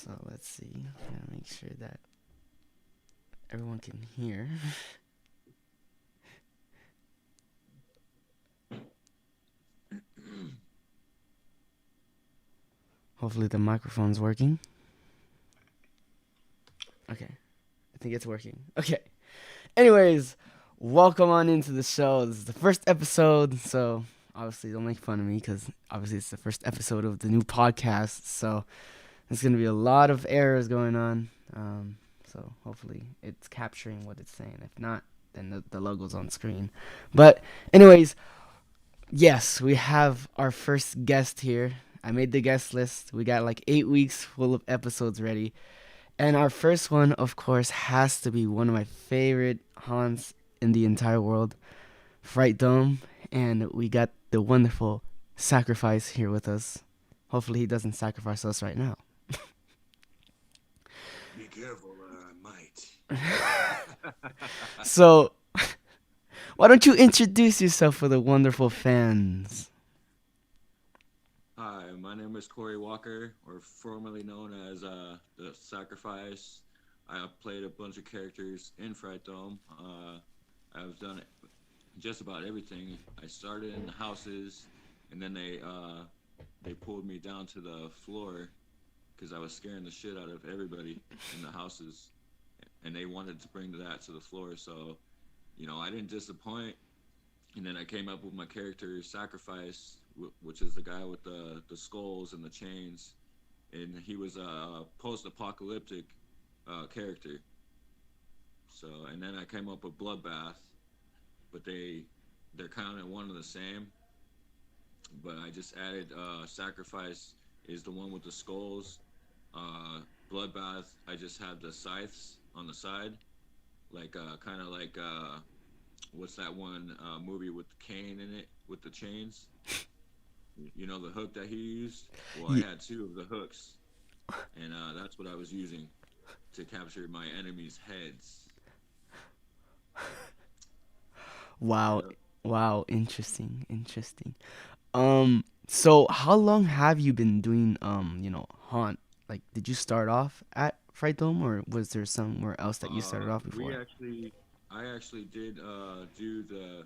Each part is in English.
So let's see. Gotta make sure that everyone can hear. Hopefully the microphone's working. Okay. I think it's working. Okay. Anyways, welcome on into the show. This is the first episode, so obviously don't make fun of me because obviously it's the first episode of the new podcast. So there's gonna be a lot of errors going on. So hopefully it's capturing what it's saying. If not, then the logo's on screen. But anyways, yes, we have our first guest here. I made the guest list. We got like 8 weeks full of episodes ready. And our first one, of course, has to be one of my favorite haunts in the entire world, Fright Dome. And we got the wonderful Sacrifice here with us. Hopefully, he doesn't sacrifice us right now. Be careful, I might. So, why don't you introduce yourself for the wonderful fans? Hi, my name is Corey Walker, or formerly known as the Sacrifice. I have played a bunch of characters in Fright Dome. I've done just about everything. I started in the houses, and then they pulled me down to the floor because I was scaring the shit out of everybody in the houses, and they wanted to bring that to the floor. So, I didn't disappoint. And then I came up with my character Sacrifice, which is the guy with the skulls and the chains, and he was a post-apocalyptic character. So, and then I came up with Bloodbath, but they're kind of one and the same. But I just added Sacrifice is the one with the skulls. Uh, Bloodbath, I just had the scythes on the side, like kind of like what's that one movie with Kane in it with the chains? You know the hook that he used? Well, I Ye- had two of the hooks, and that's what I was using to capture my enemies' heads. wow, Yep. wow, interesting, interesting. So how long have you been doing haunt? Like, did you start off at Fright Dome, or was there somewhere else that you started off We before? actually, I actually did do the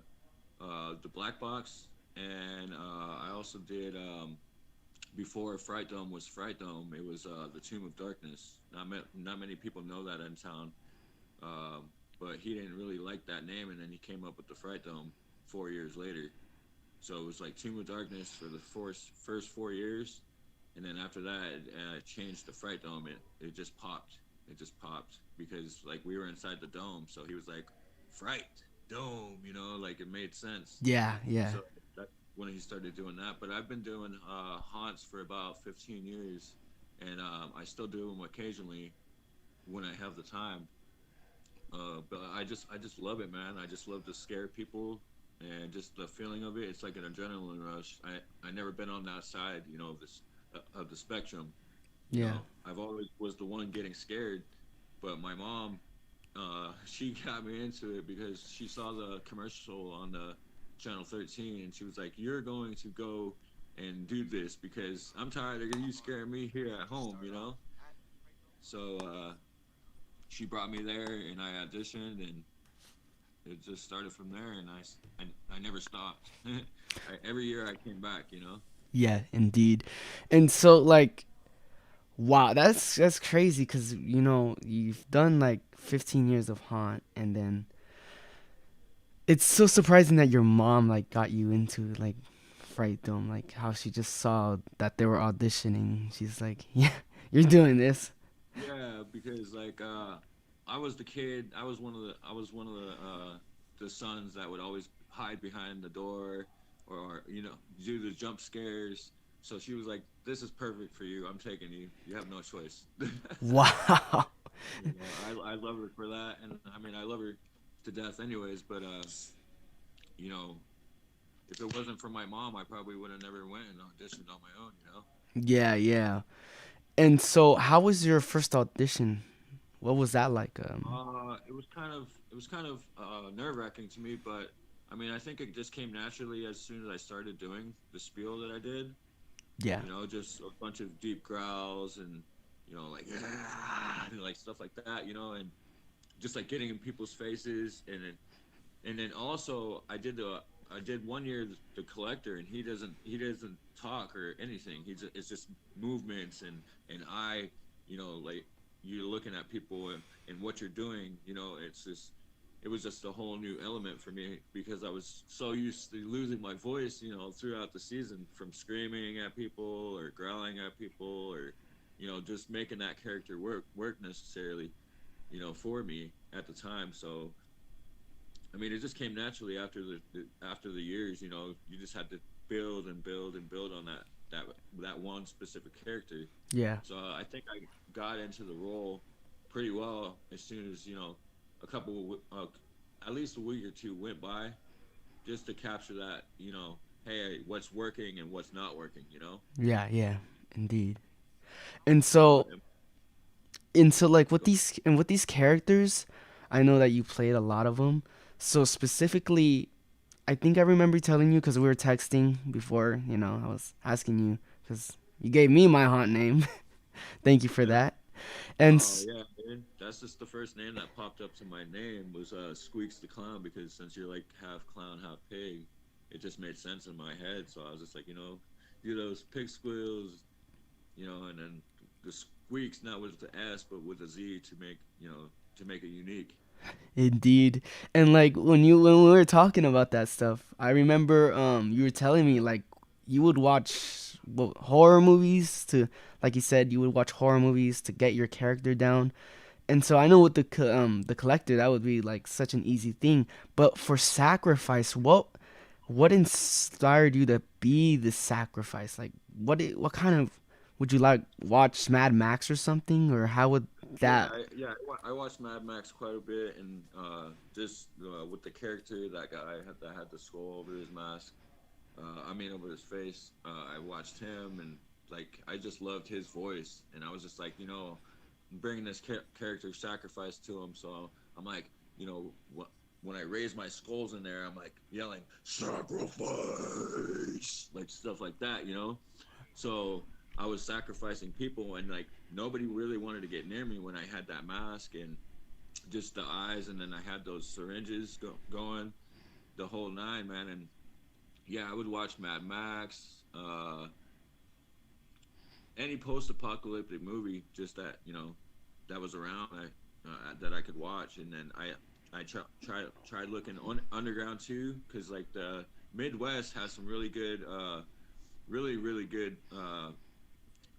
black box, and I also did before Fright Dome was Fright Dome. It was the Tomb of Darkness. Not many people know that in town. But he didn't really like that name, and then he came up with the Fright Dome 4 years later. So it was like Tomb of Darkness for the first 4 years, and then after that, it changed to Fright Dome. It just popped. It just popped because like we were inside the dome, so he was like, Fright Dome, like it made sense. Yeah, yeah. So that's when he started doing that. But I've been doing haunts for about 15 years, and I still do them occasionally when I have the time. But I just love it, man. I just love to scare people and just the feeling of it. It's like an adrenaline rush. I never been on that side, of this of the spectrum. Yeah. I've always was the one getting scared, but my mom, she got me into it because she saw the commercial on the channel 13, and she was like, "You're going to go and do this because I'm tired of you scaring me here at home." So she brought me there, and I auditioned, and it just started from there, and I never stopped. Every year I came back. Yeah, indeed. And so like wow, that's crazy cuz you've done like 15 years of haunt, and then it's so surprising that your mom like got you into like Fright Dome, like how she just saw that they were auditioning. She's like, "Yeah, you're doing this." Yeah, because like I was the kid. I was one of the sons that would always hide behind the door or do the jump scares. So she was like, "This is perfect for you. I'm taking you. You have no choice." Wow. I love her for that, and I mean I love her to death, anyways. But you know, if it wasn't for my mom, I probably would have never went and auditioned on my own. Yeah, yeah. And so how was your first audition? What was that like? It was kind of nerve wracking to me, but I mean, I think it just came naturally as soon as I started doing the spiel that I did. Yeah. Just a bunch of deep growls and like like stuff like that, and just like getting in people's faces, and then also I did 1 year the collector, and he doesn't talk or anything. It's just movements and like you're looking at people and what you're doing. It was just a whole new element for me because I was so used to losing my voice, throughout the season from screaming at people or growling at people or just making that character work necessarily, for me at the time. So I mean, it just came naturally after the years. You just had to build and build and build on that that one specific character. Yeah. So I think I got into the role pretty well as soon as a couple at least a week or two went by, just to capture that. Hey, what's working and what's not working. Yeah. Yeah. Indeed. And But so, like with these characters, I know that you played a lot of them. So specifically, I think I remember telling you because we were texting before. I was asking you because you gave me my haunt name. Thank you for yeah. that. And Oh yeah, man. That's just the first name that popped up to my name was Squeaks the Clown, because since you're like half clown, half pig, it just made sense in my head. So I was just like, do those pig squeals, and then the squeaks, not with the S but with a Z, to make it unique. indeed. And like when we were talking about that stuff, I remember you were telling me like you would watch horror movies to, like you said, you would watch horror movies to get your character down. And so I know with the collector that would be like such an easy thing. But for sacrifice, what inspired you to be the sacrifice? Like what kind of, would you like watch Mad Max or something, or how would Yeah, that? I watched Mad Max quite a bit, and just with the character, that guy that had the skull over his mask, I mean over his face. I watched him, and like I just loved his voice, and I was just like, bringing this character sacrifice to him. So I'm like, when I raise my skulls in there, I'm like yelling sacrifice, like stuff like that. So I was sacrificing people, and like nobody really wanted to get near me when I had that mask and just the eyes, and then I had those syringes going the whole nine, man. And yeah, I would watch Mad Max, any post-apocalyptic movie, just that was around, that I could watch, and then I tried looking on underground too, because like the Midwest has some really good, really good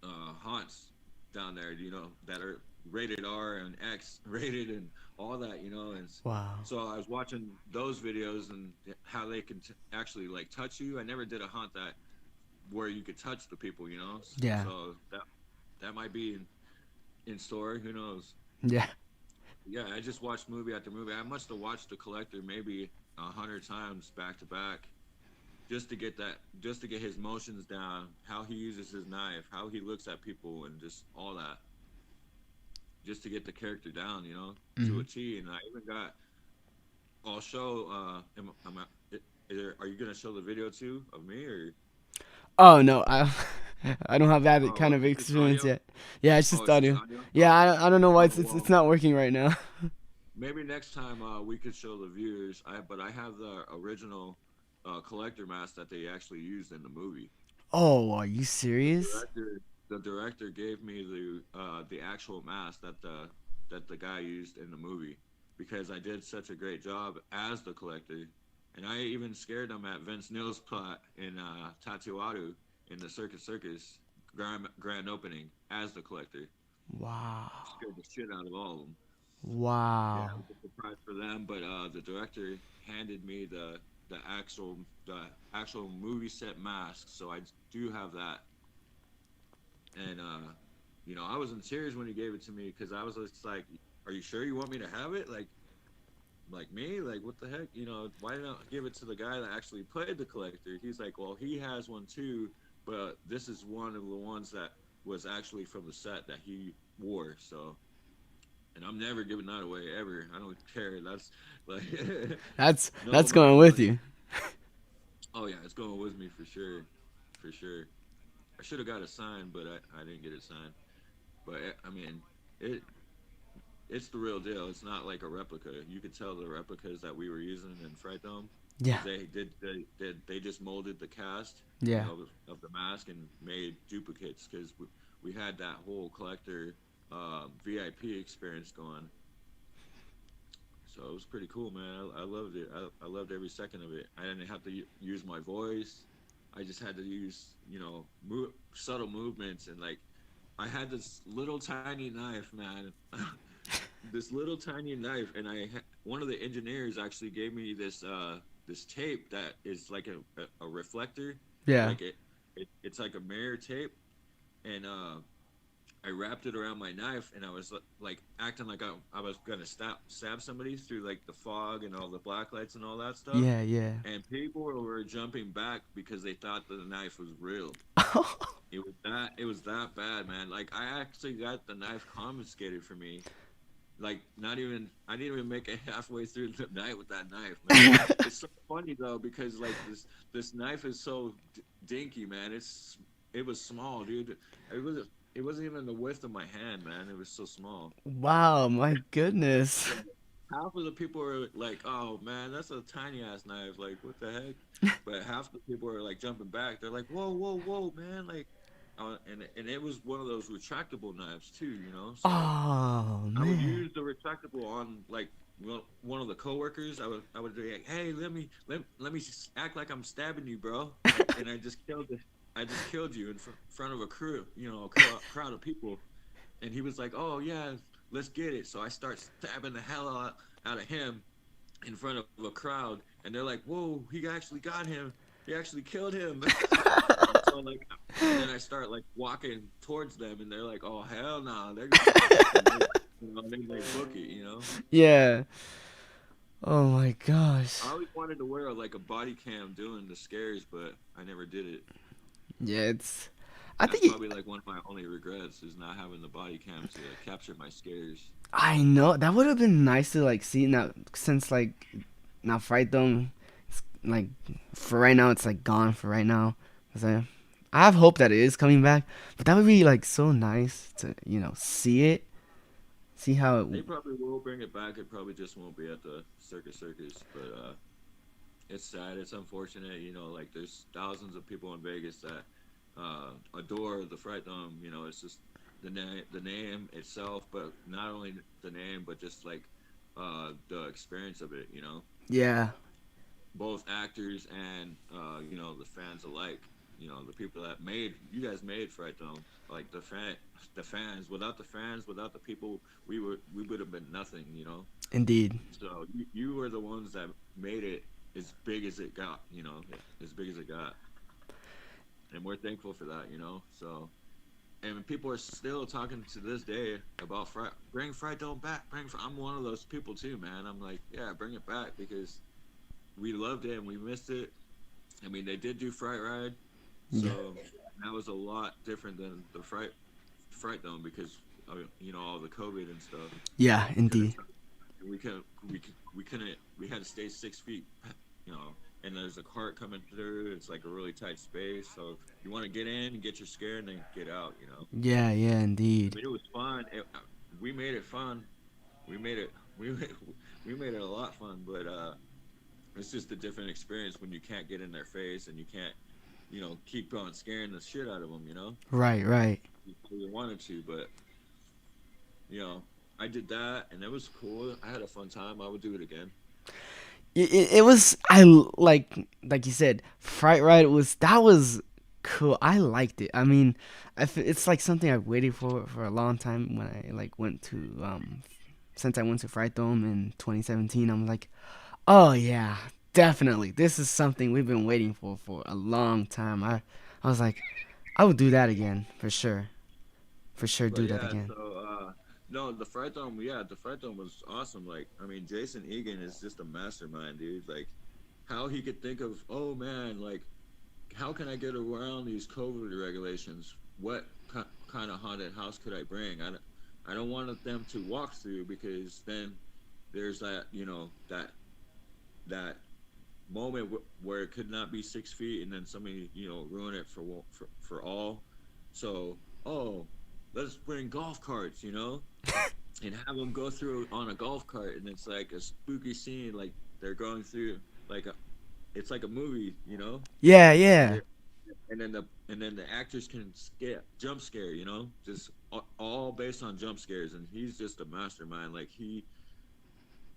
haunts down there, that are rated R and X rated and all that, and Wow. so I was watching those videos and how they can actually like touch you. I never did a haunt that where you could touch the people. Yeah. So that might be in store. Who knows? Yeah. Yeah, I just watched movie after movie. I must have watched The Collector maybe 100 times back to back, just to get his motions down, how he uses his knife, how he looks at people, and just all that, just to get the character down, to Hmm. a T. And I even got. I'll show. Are you gonna show the video too of me or? Oh no, I I don't have that Oh, kind of it's just experience audio. yet. Yeah, it's Oh, just it's just audio. audio. Yeah, I don't know why Oh it's well, not working right now. maybe next time we could show the viewers. But I have the original collector mask that they actually used in the movie. Oh, are you The serious? director, the director gave me the actual mask that the guy used in the movie, because I did such a great job as the collector, and I even scared him at Vince Neil's plot in Tatuatu in the Circus grand opening as the collector. Wow. Scared the shit out of all of them. Yeah, it Wow. was a surprise for them, but the director handed me the actual movie set mask, so I do have that. And I was in tears when he gave it to me, because I was just like, "Are you sure you want me to have it? Like me? Like what the heck? Why not give it to the guy that actually played the collector?" He's like, "Well, he has one too, but this is one of the ones that was actually from the set that he wore." So, and I'm never giving that away ever. I don't care. That's like no That's amount going of with money. you. Oh yeah, it's going with me for sure, for sure. I should have got a sign, but I didn't get it signed. But I mean, it it's the real deal. It's not like a replica. You could tell the replicas that we were using in Fright Dome Yeah. because they just molded the cast, you Yeah. know, of the mask and made duplicates because we had that whole collector VIP experience going. So it was pretty cool, man. I loved it. I loved every second of it. I didn't have to use my voice. I just had to use, you know, subtle movements and like I had this little tiny knife, man. This little tiny knife, and one of the engineers actually gave me this tape that is like a reflector, Yeah. like it's like a mirror tape, and I wrapped it around my knife, and I was like acting like I was gonna stab somebody through like the fog and all the black lights and all that stuff, Yeah. Yeah. and people were jumping back because they thought that the knife was real. It was that bad, man. Like I actually got the knife confiscated for me. Like not even I didn't even make it halfway through the night with that knife, man. It's so funny though because like this knife is so dinky, man. It was small, dude. It was it wasn't even the width of my hand, man. It was so small. Wow, my goodness. So half of the people were like, "Oh man, that's a tiny ass knife. Like what the heck?" But half the people were like jumping back. They're like, "Whoa, whoa, whoa, man!" Like, and it was one of those retractable knives too, you know. So Oh I would man. use the retractable on like one of the coworkers. I would be like, hey, let me act like I'm stabbing you, bro. And I just killed you in front of a crew, you know, crowd of people. And he was like, oh yeah, let's get it. So I start stabbing the hell out of him in front of a crowd, and they're like, whoa, he actually got him. He actually killed him. So like, and then I start like walking towards them, and they're like, "Oh hell no!" And they book it, you know. Yeah. Oh my gosh. I always wanted to wear like a body cam doing the scares, but I never did it. Yeah, it's. I That's think it, probably like one of my only regrets is not having the body cam to capture my scares. I know that would have been nice to like see now since like now Fright Dome, it's, like for right now it's like gone for right now. 'Cause I have hope that it is coming back, but that would be like so nice to see it, see how They it. probably will bring it back. It probably just won't be at the Circus, but it's sad. It's unfortunate. You know, like there's thousands of people in Vegas that adore the Fright Dome. You know, it's just the name itself, but not only the name, but just like the experience of it. You know, Yeah. both actors and you know the fans alike. You know, the people that made you guys made Fright Dome. Like the fans. Without the fans, without the people, we would have been nothing. You know. Indeed. So you were the ones that made it as big as it got, you know, as big as it got, and we're thankful for that, you know. So, and people are still talking to this day about bring Fright Dome back. I'm one of those people too, man. I'm like, yeah, bring it back because we loved it and we missed it. I mean, they did do Fright Ride, Yeah. so that was a lot different than the Fright Dome because you know all the COVID and stuff. Yeah. We couldn't Indeed. we had to stay 6 feet, you know, and there's a cart coming through. It's like a really tight space, so you want to get in and get your scare and then get out, you know. Yeah. Yeah. I Indeed. mean, it was fun. We made it fun. We made it we made, we made it a lot fun, but it's just a different experience when you can't get in their face and you can't, you know, keep on scaring the shit out of them, you know. Right. Right. You wanted to, but you know, I did that and it was cool. I had a fun time. I would do it again. It was like you said, Fright Ride was that was cool. I liked it. I mean, it's like something I waited for a long time when I like went to since I went to Fright Dome in 2017. I'm like, oh yeah, definitely. This is something we've been waiting for a long time. I was like, I would do that again for sure. But Do that yeah, again. so no, the Fright Dome, yeah, the Fright Dome was awesome. Like, I mean, Jason Egan is just a mastermind, dude. Like, how he could think of, oh man, like, how can I get around these COVID regulations? What kind of haunted house could I bring? I don't want them to walk through because then there's that, you know, that moment where it could not be 6 feet and then somebody, you know, ruin it for all. So, oh, let's bring golf carts, and have them go through on a golf cart, and it's like a spooky scene, like they're going through like it's like a movie, Yeah, and yeah. they're and then the actors can jump scare, just all based on jump scares, and he's just a mastermind. Like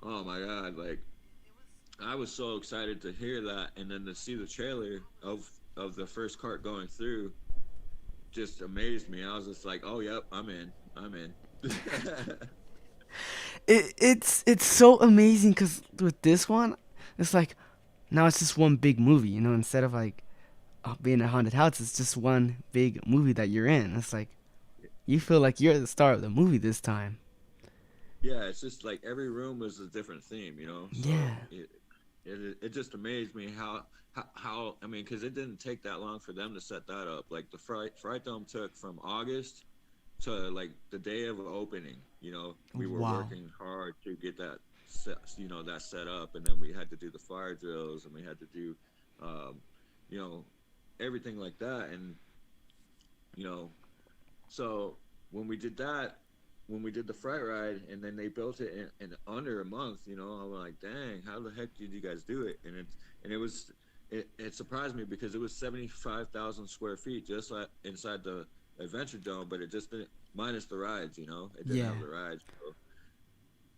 oh my god, like I was so excited to hear that, and then to see the trailer of the first cart going through just amazed me. I was just like, oh yep, I'm in. It's so amazing because with this one, it's like now it's just one big movie. Instead of like being a haunted house, it's just one big movie that you're in. It's like you feel like you're the star of the movie this time. Yeah, it's just like every room was a different theme, so Yeah. it just amazed me how I mean, because it didn't take that long for them to set that up. Like the Fright Dome took from August to like the day of opening. We were Wow. working hard to get that set up, and then we had to do the fire drills, and we had to do, um, you know, everything like that, and you know, so when we did that, when we did the fright ride, and then they built it in under a month, I'm like, dang, how the heck did you guys do it? And it surprised me because it was 75,000 square feet just like inside the Adventure Dome, but it just didn't minus the rides, it didn't Yeah. have the rides. So,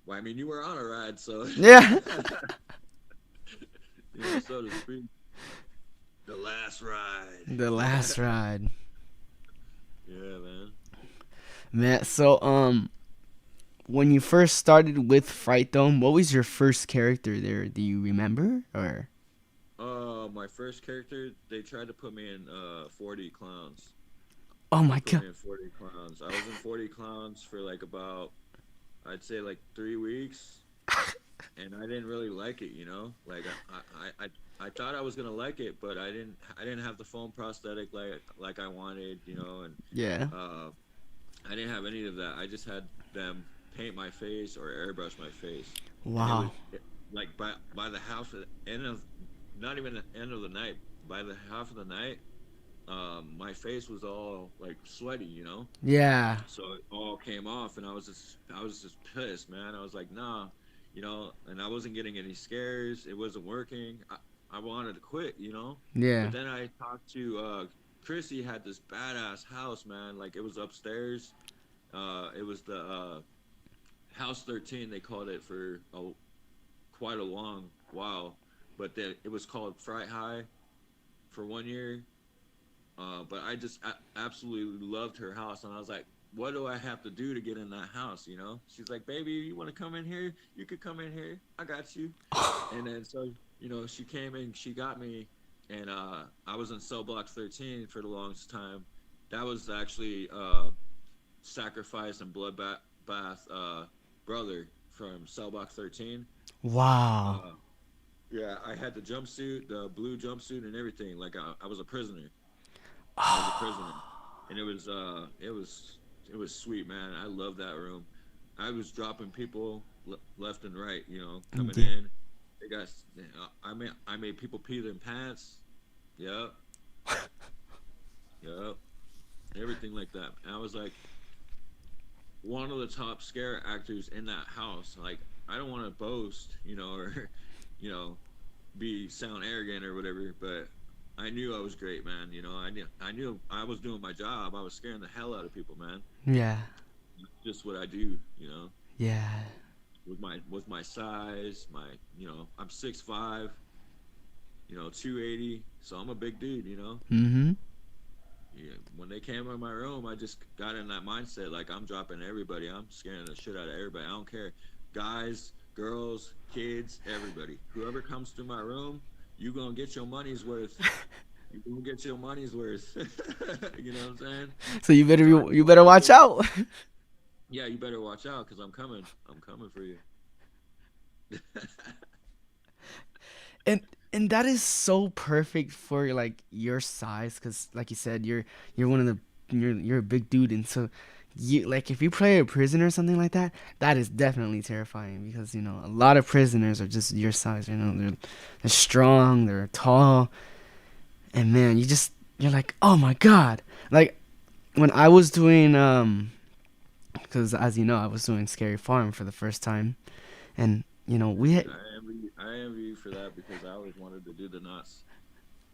well, I mean, you were on a ride, so Yeah. so to speak, the last The ride. last ride. Yeah, man. Man, so when you first started with Fright Dome, what was your first character there? Do you remember? Or My first character, they tried to put me in 40 clowns. oh They my put god. me in 40 clowns. I was in 40 clowns for like about, I'd say like 3 weeks, and I didn't really like it. Like I thought I was gonna like it, but I didn't have the foam prosthetic like I wanted, and Yeah. uh, I didn't have any of that. I just had them paint my face or airbrush my face, and it was Wow. like by the end of not even the end of the night, by the half of the night, my face was all like sweaty, Yeah. so it all came off, and I was just pissed, man. I was like, nah, and I wasn't getting any scares. It wasn't working. I wanted to quit, Yeah. but then I talked to Chrissy. Had this badass house, man. Like it was upstairs. It was the House 13. They called it for quite a long while, but it was called Fright High for 1 year. But I just absolutely loved her house, and I was like, "What do I have to do to get in that house?" She's like, "Baby, you want to come in here? You could come in here. I got you." And then so she came in, she got me, and I was in cell block 13 for the longest time. That was actually Sacrifice and Bloodbath brother from cell block 13. Wow. Uh, yeah, I had the jumpsuit, the blue jumpsuit, and everything. Like I was a prisoner. I was a prisoner, and it was sweet, man. I love that room. I was dropping people left and right, coming Yeah. in. They got, I made people pee their pants. Yep, yep, everything like that. And I was like one of the top scare actors in that house. Like I don't want to boast, or you know, be sound arrogant or whatever, but I knew I was great, man. I knew I was doing my job. I was scaring the hell out of people, man. Yeah. Just what I do, Yeah. with my size, I'm 6'5", 280, so I'm a big dude, Mhm. Yeah, when they came in my room, I just got in that mindset like I'm dropping everybody. I'm scaring the shit out of everybody. I don't care. Guys, girls, kids, everybody. Whoever comes to my room, you gonna get your money's worth. You gonna get your money's worth. You know what I'm saying? So you better So I you knew better I watch was. out. Yeah, you better watch out because I'm coming. I'm coming for you. and and that is so perfect for like your size because like you said you're one of the you're a big dude, and so you like if you play a prisoner or something like that, that is definitely terrifying because a lot of prisoners are just your size. They're strong, they're tall, and man, you're like, oh my god. Like when I was doing because as you know, I was doing Scary Farm for the first time, and we had. I envy you for that because I always wanted to do the knots.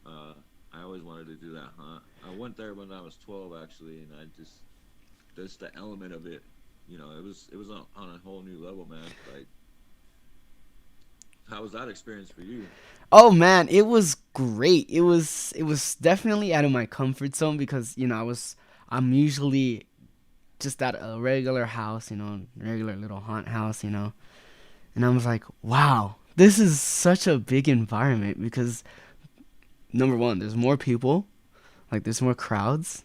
Uh, I always wanted to do that hunt. I went there when I was 12 actually, and I just the element of it. It was on a whole new level, man. Like, how was that experience for you? Oh man, it was great. It was definitely out of my comfort zone because I'm usually just at a regular house, regular little haunt house, and I was like, wow, this is such a big environment because number one, there's more people, like there's more crowds.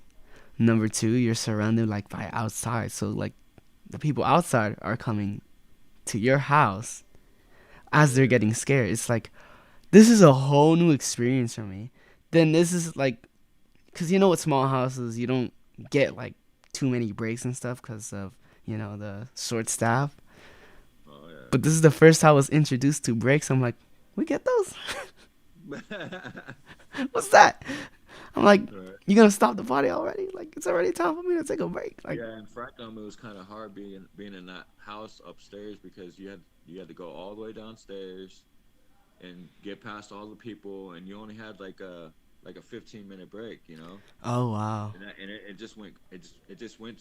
Number two, you're surrounded like by outside, so like the people outside are coming to your house as they're Yeah, getting scared. It's like this is a whole new experience for me. Then this is like, cause with small houses you don't get like too many breaks and stuff because of the short staff. oh yeah. But this is the first time I was introduced to breaks. I'm like, we get those? What's that? I'm like, Right. you gonna stop the party already? Like it's already time for me to take a break. Like, Yeah, in Fractum it was kind of hard being in that house upstairs because you had to go all the way downstairs and get past all the people, and you only had like a 15-minute break, oh wow, and it just went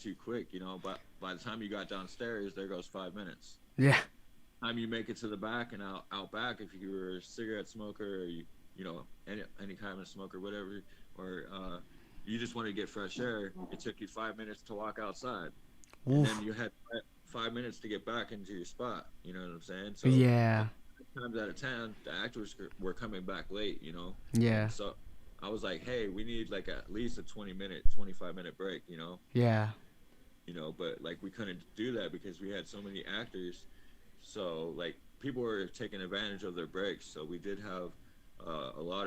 too quick, But by the time you got downstairs, there goes 5 minutes. yeah, Time you make it to the back and out back, if you were a cigarette smoker or any kind of smoker, whatever, or you just wanted to get fresh air, it took you 5 minutes to walk outside, and then oof, you had 5 minutes to get back into your spot. You know what I'm saying? So yeah, times out of 10, the actors were coming back late. yeah, So I was like, hey, we need like at least a 20-minute, 25-minute break. yeah, But like we couldn't do that because we had so many actors. So like people were taking advantage of their breaks. So we did have a lot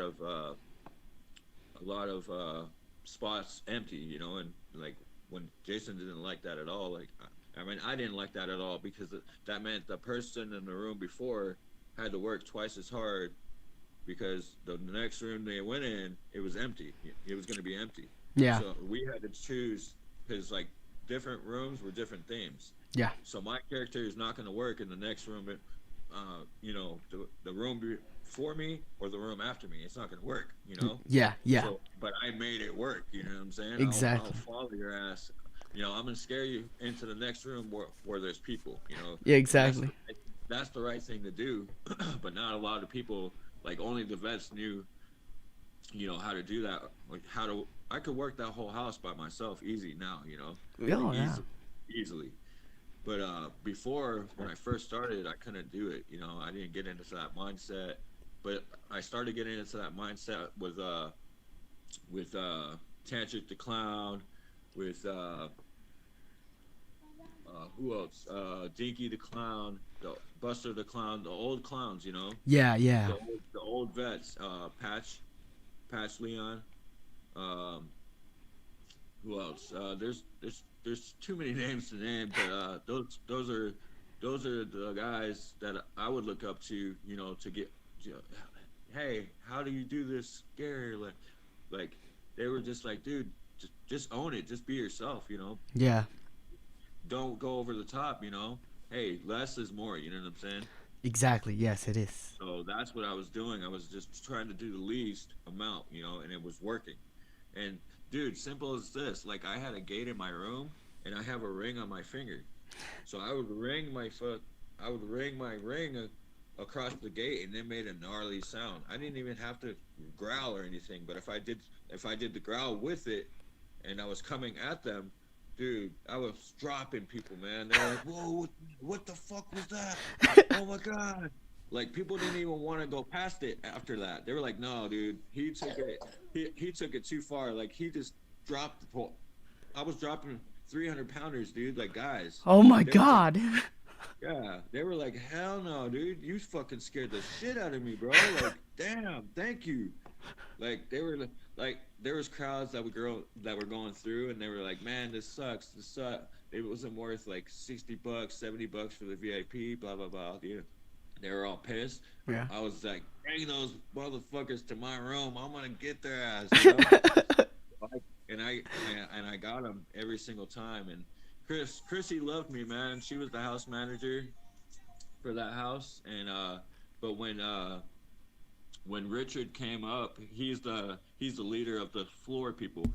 of spots empty. And like when Jason didn't like that at all. Like I mean, I didn't like that at all because that meant the person in the room before had to work twice as hard because the next room they went in, it was empty. It was going to be empty. yeah, So we had to choose because like different rooms were different themes. yeah, So my character is not going to work in the next room, the room before me or the room after me. It's not going to work. yeah, yeah, So, but I made it work. You know what I'm saying? I'll exactly, follow your ass. I'm gonna scare you into the next room where there's people. yeah, And that's exactly, that's the right thing to do. But not a lot of people, like only the vets knew, how to do that. Like I could work that whole house by myself easy now. Like oh yeah, easily. But before, when I first started, I couldn't do it. I didn't get into that mindset. But I started getting into that mindset with Tantric the Clown, with who else? Dinky the Clown, the Buster the Clown, the old clowns. yeah, yeah, The old vets. Patch Leon. Um, who else? There's too many names to name, but those are the guys that I would look up to, to get, you know, hey, how do you do this scary? Like they were just like, dude, just own it, just be yourself. yeah, Don't go over the top. Hey, less is more. You know what I'm saying? exactly. Yes, it is. So that's what I was doing. I was just trying to do the least amount, and it was working. And dude, simple as this. Like I had a gate in my room and I have a ring on my finger. So I would ring my foot I would ring my ring across the gate and it made a gnarly sound. I didn't even have to growl or anything, but if I did the growl with it and I was coming at them, dude, I was dropping people, man. They were like, "Whoa, what the fuck was that? Oh my god!" Like people didn't even want to go past it after that. They were like, "No, dude, he took it too far. Like he just dropped the pole. I was dropping 300 pounders, dude. Like guys, Oh my they were just god. yeah, they were like, hell no, dude, you fucking scared the shit out of me, bro. Like, damn, thank you. Like they were like there was crowds that were going through and they were like, man, this sucks, this sucks. It wasn't worth like $60, $70 for the VIP, blah blah blah. Dude, they were all pissed. Yeah. I was like, bring those motherfuckers to my room. I'm gonna get their ass. I got him every single time. And Chrissy loved me, man. She was the house manager for that house. And but when Richard came up, he's the leader of the floor people,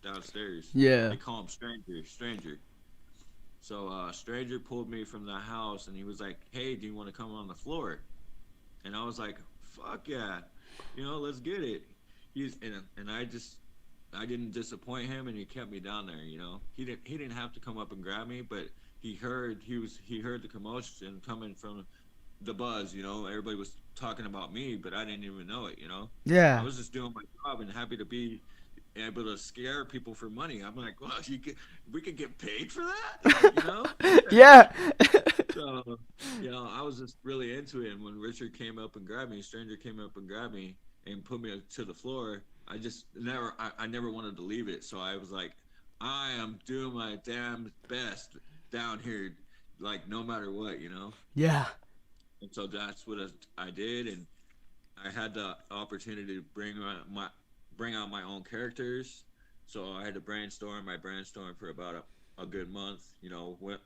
downstairs. Yeah. They call him Stranger. So Stranger pulled me from the house and he was like, "Hey, do you want to come on the floor?" And I was like, "Fuck yeah, let's get it." And I didn't disappoint him, and he kept me down there. He didn't have to come up and grab me, but he heard the commotion coming from the buzz. Everybody was talking about me, but I didn't even know it. I Yeah. was just doing my job and happy to be able to scare people for money. I'm like, well, we could get paid for that. Yeah. So, I was just really into it. And when Richard came up and grabbed me, Stranger came up and grabbed me and put me to the floor, I never wanted to leave it. So I was like, I am doing my damn best down here, like no matter what. Yeah. And so that's what I did. And I had the opportunity to bring out my own characters. So I had to brainstorm. I brainstormed for about a good month.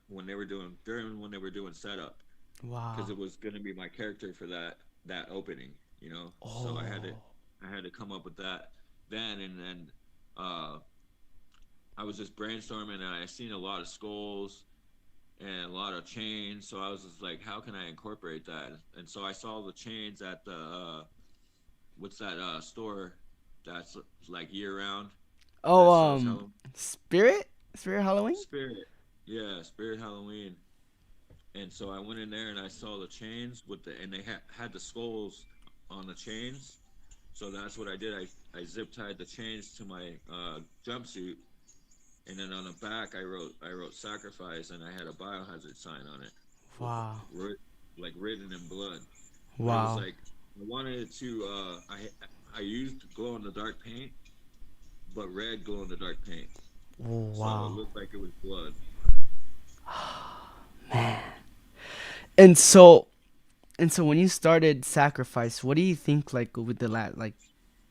When they were doing setup, because Wow. it was going to be my character for that opening. So Oh. I had to come up with that then, and then uh, I was just brainstorming, and I seen a lot of skulls and a lot of chains. So I was just like, how can I incorporate that? And so I saw the chains at the what's that store that's like year round Oh, that sells Halloween Spirit Halloween? Spirit. Yeah, Spirit Halloween. And so I went in there and I saw the chains and they had the skulls on the chains. So that's what I did. I zip tied the chains to my jumpsuit, and then on the back I wrote sacrifice, and I had a biohazard sign on it with Wow. like written in blood. But it was Wow. like I wanted it to. I used glow in the dark paint, but red glow in the dark paint, so it Wow. looked like it was blood. Man. And so when you started Sacrifice, what do you think like with like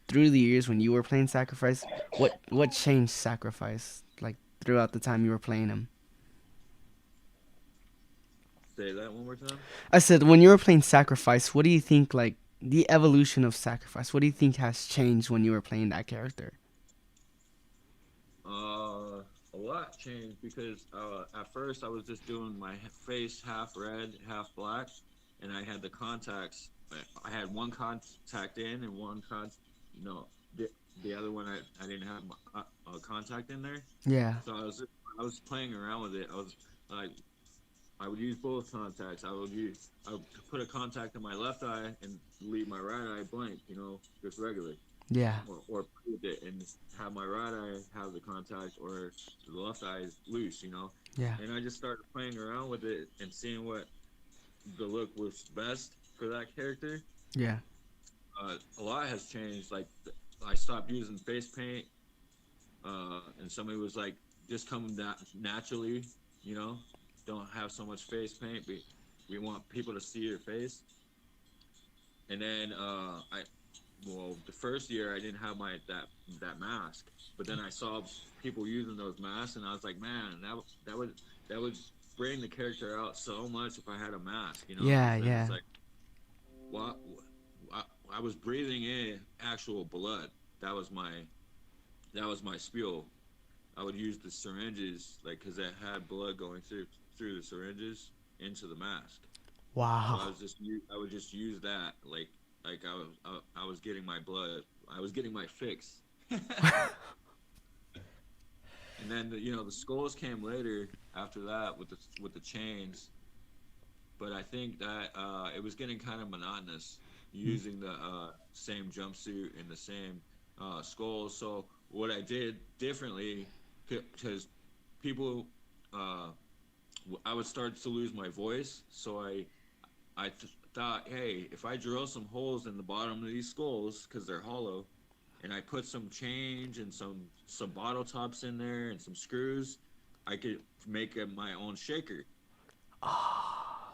through the years when you were playing Sacrifice, what changed Sacrifice like throughout the time you were playing him? Say that one more time. I said when you were playing Sacrifice, what do you think like the evolution of Sacrifice? What do you think has changed when you were playing that character? A lot changed because at first I was just doing my face half red, half black, and I had the contacts. I had one contact in and no, the, the other one I didn't have a contact in there. Yeah. So I was playing around with it. I was like, I would use both contacts. I would put a contact in my left eye and leave my right eye blank. Just regular Yeah. or with it and have my right eye have the contact or the left eye is loose. Yeah. And I just started playing around with it and seeing what the look was best for that character. Yeah. A lot has changed. Like I stopped using face paint, and somebody was like, just come naturally, you know, don't have so much face paint. We want people to see your face. And then the first year I didn't have that mask, but then I saw people using those masks, and I was like, man, that would bring the character out so much if I had a mask. Yeah. Because then Yeah. it's like, what? I was breathing in actual blood. That was my that was my spiel. I would use the syringes, like, because it had blood going through the syringes into the mask. So Wow. I would just use that, like I was getting my blood. I was getting my fix. And then the skulls came later after that with the chains. But I think that it was getting kind of monotonous using the same jumpsuit and the same skulls. So what I did differently, because people, uh, I would start to lose my voice. So thought, hey, if I drill some holes in the bottom of these skulls because they're hollow, and I put some change and some bottle tops in there and some screws, I could make my own shaker.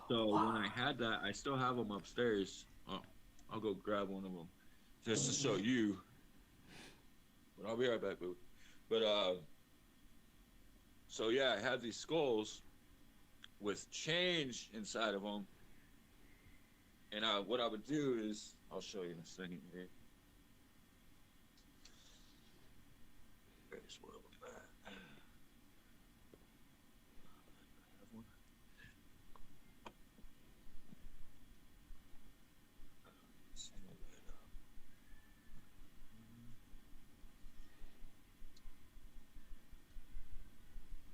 So when I had that, I still have them upstairs. I'll go grab one of them just to show you. But I'll be right back, boo. But so yeah, I had these skulls with change inside of them, and what I would do is I'll show you in a second here. Where's one of them at? I have one. Single light up.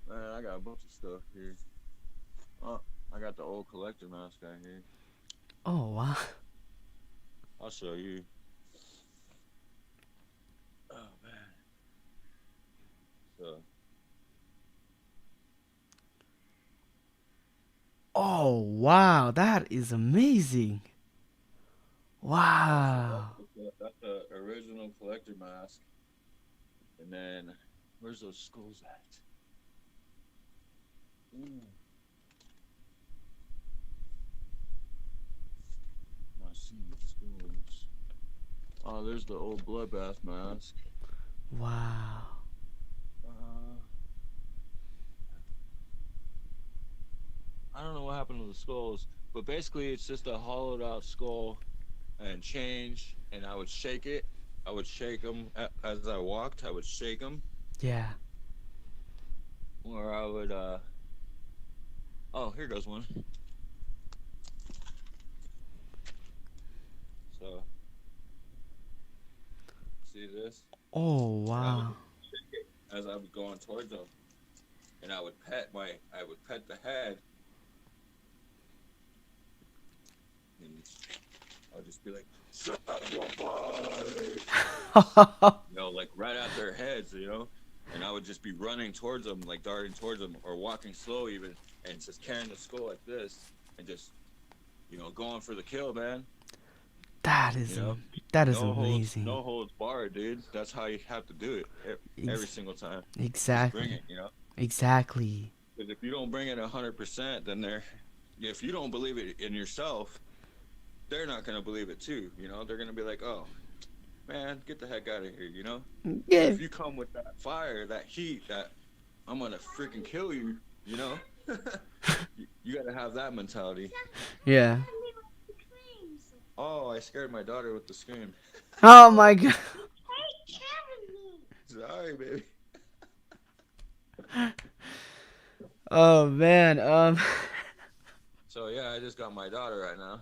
Man, I got a bunch of stuff here. Oh, I got the old collector mask out here. Oh wow. I'll show you. Oh man. So Oh wow, that is amazing. yeah, so Wow. that's the original collector mask. And then where's those skulls at? Ooh, I see the skulls. Oh, there's the old bloodbath mask. Wow. Uh, I don't know what happened to the skulls, but basically it's just a hollowed out skull and change, and I would shake it. I would shake them as I walked. I would shake them, Yeah. or I would. Oh, here goes one. So see this, Oh and I would wow. shake it as I was going towards them, and I would pet the head, and I would just be like, sacrifice, like right at their heads, and I would just be running towards them, like darting towards them, or walking slow even, and just carrying the skull like this, and just, going for the kill, man. That You is know, that is no amazing. holds barred, dude. That's how you have to do it every Ex- single time. Just bring exactly. it. Exactly. Because if you don't bring it 100%, then if you don't believe it in yourself, they're not gonna believe it too. They're gonna be like, oh man, get the heck out of here. But Yeah. if you come with that fire, that heat, that I'm gonna freaking kill you, you gotta have that mentality. Yeah. Oh, I scared my daughter with the scream. Oh my god. Sorry, baby. Oh man. So yeah, I just got my daughter right now.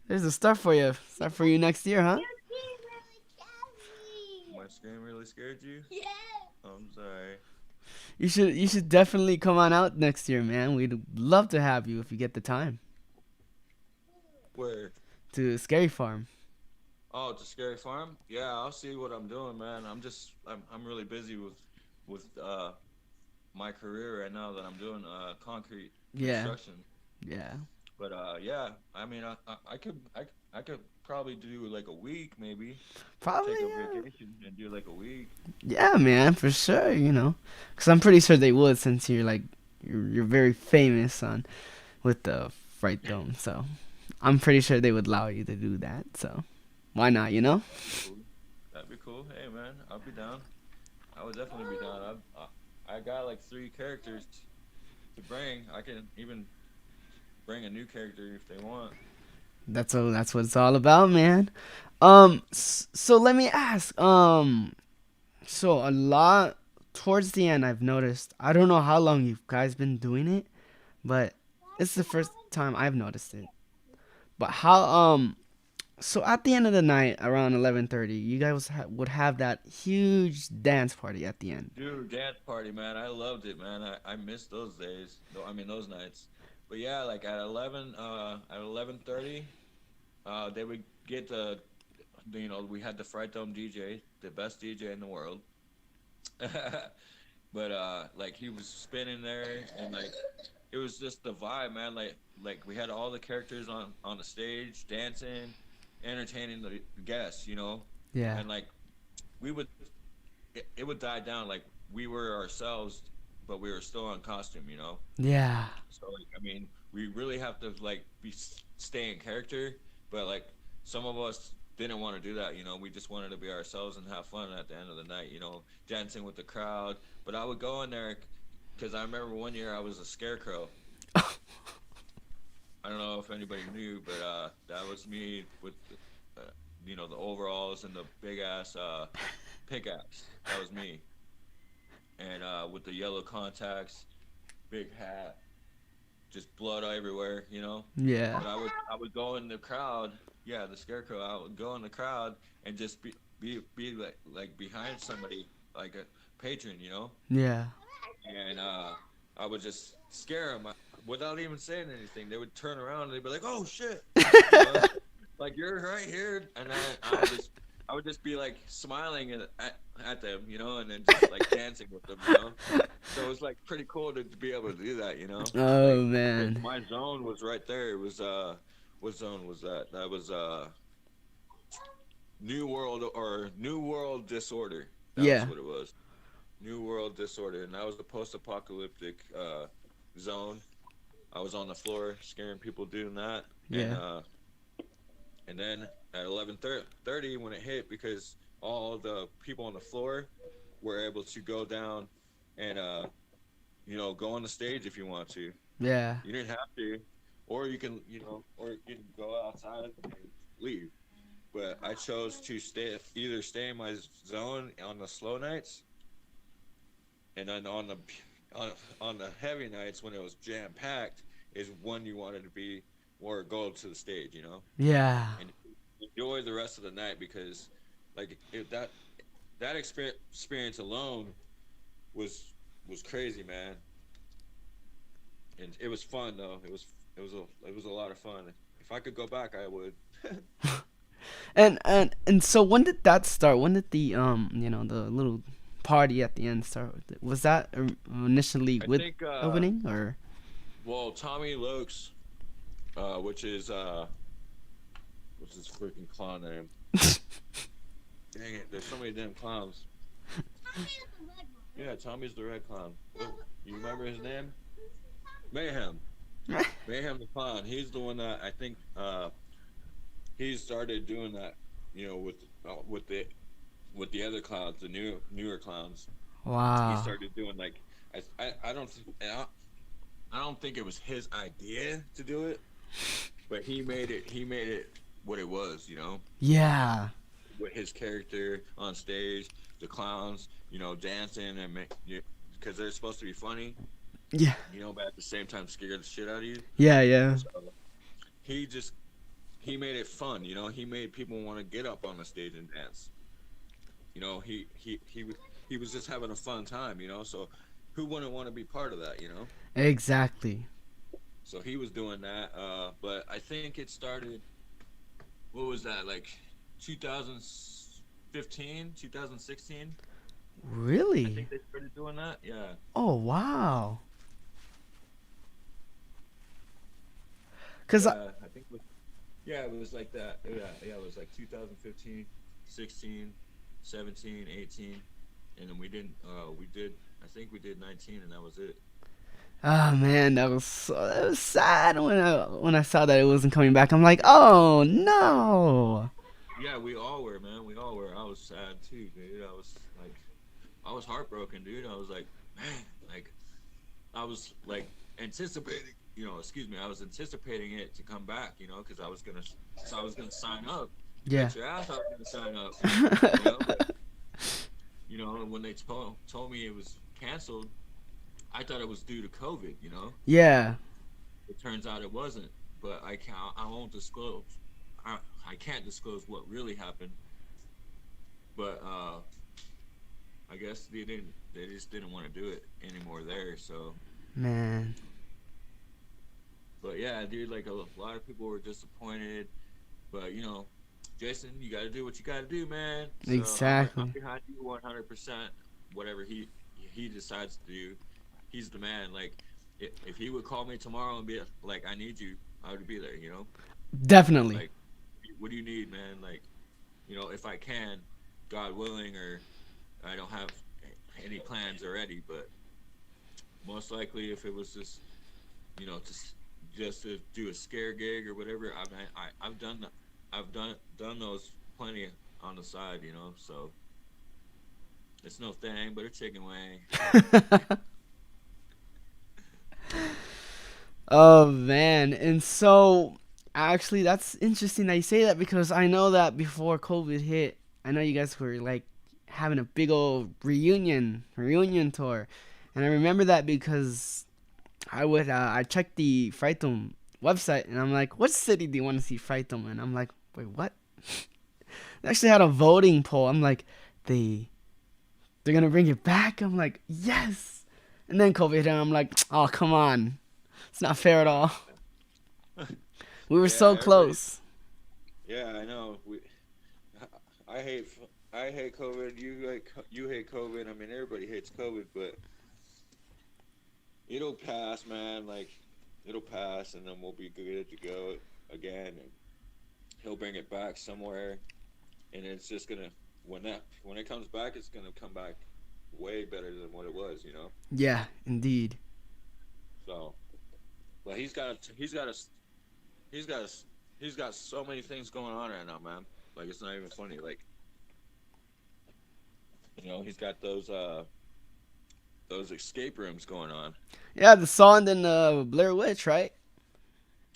There's a start for you. Start for you next year, huh? My scream really scared you? I'm sorry. You should definitely come on out next year, man. We'd love to have you if you get the time Where? to Scary Farm. Oh, to Scary Farm? Yeah, I'll see what I'm doing, man. I'm really busy with my career right now that I'm doing concrete Yeah. construction. Yeah. But yeah, I mean, I could probably do like a week maybe. Probably, Take a yeah. vacation and do like a week. Yeah, man, for sure, Cuz I'm pretty sure they would since you're very famous on with the Fright Dome. So, I'm pretty sure they would allow you to do that. So, why not? That'd be cool. That'd be cool. Hey man, I'll be down. I would definitely be down. I got like 3 characters to bring. I can even bring a new character if they want. That's what it's all about, man. So let me ask. So a lot towards the end, I've noticed. I don't know how long you guys been doing it, but it's the first time I've noticed it. But how so at the end of the night around 11:30, you guys would have that huge dance party at the end. Dude, dance party, man. I loved it, man. I missed those days. No, I mean those nights. But yeah, like at 11:30, they would get we had the Fright Dome DJ, the best DJ in the world. But like he was spinning there, and like it was just the vibe, man. Like we had all the characters on the stage dancing, entertaining the guests. Yeah. And like we would it would die down, like we were ourselves, but we were still on costume. Yeah. So like I mean, we really have to like stay in character, but like some of us didn't want to do that. You know, we just wanted to be ourselves and have fun at the end of the night. You know, dancing with the crowd. But I would go in there because I remember one year I was a scarecrow. I don't know if anybody knew, but that was me with you know, the overalls and the big ass pickaxe. That was me, and with the yellow contacts, big hat, just blood everywhere, you know. Yeah. But I would go in the crowd, yeah, the scarecrow. I would go in the crowd and just be like behind somebody, like a patron, you know, Yeah. and I would just scare them without even saying anything. They would turn around and they'd be like, "Oh shit," you know, like you're right here, and I would just be like smiling at them, you know, and then just like dancing with them, you know. So it was like pretty cool to be able to do that, you know. Oh Like man. my zone was right there. It was what zone was that? That was New World Disorder. That was Yeah. what it was. New World Disorder, and that was the post-apocalyptic zone. I was on the floor scaring people doing that, Yeah. and then at 11:30 when it hit, because all the people on the floor were able to go down and you know, go on the stage if you want to. Yeah. You didn't have to, or you can, you know, or you can go outside and leave. But I chose to stay in my zone on the slow nights, and then on, on the heavy nights when it was jam packed is when you wanted to be or go to the stage, you know, Yeah. and enjoy the rest of the night, because like that experience alone was crazy, man, and it was fun though. It was a lot of fun. If I could go back, I would. And so when did that start? When did the the little party at the end start? Was that initially I with think opening or? well, Tommy Lokes, which is what's his freaking clown name? Dang it, there's so many damn clowns. Yeah, Tommy's the red clown. Oh, you remember his name? Mayhem. Mayhem the clown. He's the one that I think he started doing that. You know, with the other clowns, the newer clowns. He Wow. started doing like I don't think it was his idea to do it, but he made it what it was. You know, Yeah. with his character on stage, the clowns, you know, dancing and because they're supposed to be funny, Yeah. you know, but at the same time scare the shit out of you. Yeah. Yeah. So he just he made it fun, you know. He made people want to get up on the stage and dance. You know, he was just having a fun time, you know. So who wouldn't want to be part of that, you know? Exactly. So he was doing that, but I think it started. What was that, like 2015, 2016? I Really? think they started doing that. Yeah. Oh wow. Cause Yeah, I think it was, yeah, it was like that. Yeah, it was like 2015, 16, 17, 18, and then we did I think we did 19, and that was it. oh man, that was sad when I saw that it wasn't coming back. I'm like, oh no. Yeah, we all were, man. We all were. I was sad too, dude. I was heartbroken, dude. I was like, man, like I was like anticipating, you know, excuse me, I was anticipating it to come back, you know, because I was gonna sign up. You Yeah. bet your ass I was gonna sign up, you know. But you know, when they told me it was canceled, I thought it was due to COVID, you know. Yeah. It turns out it wasn't. But I won't disclose. I, I can't disclose what really happened. But I guess they just didn't want to do it anymore there. So, Man. but yeah, dude, like a lot of people were disappointed. But you know, Jason, you got to do what you got to do, man. So I'm Exactly. behind you 100%. Whatever he decides to do, he's the man. Like if he would call me tomorrow and be like, I need you, I would be there. You know, Definitely. like what do you need, man? Like, you know, if I can, God willing, or I don't have any plans already, but most likely if it was just, you know, just to do a scare gig or whatever, I've done those plenty on the side, you know. So it's no thing but a chicken wing. Oh man, and so actually that's interesting that you say that because I know that before COVID hit, I know you guys were like having a big old reunion tour, and I remember that because I checked the Frightum website and I'm like, what city do you want to see Frightum? And I'm like, wait, what? They actually had a voting poll. I'm like, they they're gonna bring it back. I'm like, yes. And then COVID hit, and I'm like, oh come on, it's not fair at all. We were Yeah, so everybody's. close. Yeah, I know. I hate. I hate COVID. You hate COVID. I mean, everybody hates COVID, but it'll pass, man. Like, it'll pass, and then we'll be good to go again. And he'll bring it back somewhere, and it's just gonna when it comes back, it's gonna come back way better than what it was, you know. Yeah, indeed. So, but he's got a, he's got so many things going on right now, man. Like it's not even funny. Like you know, he's got those escape rooms going on. Yeah, the song and Blair Witch, right?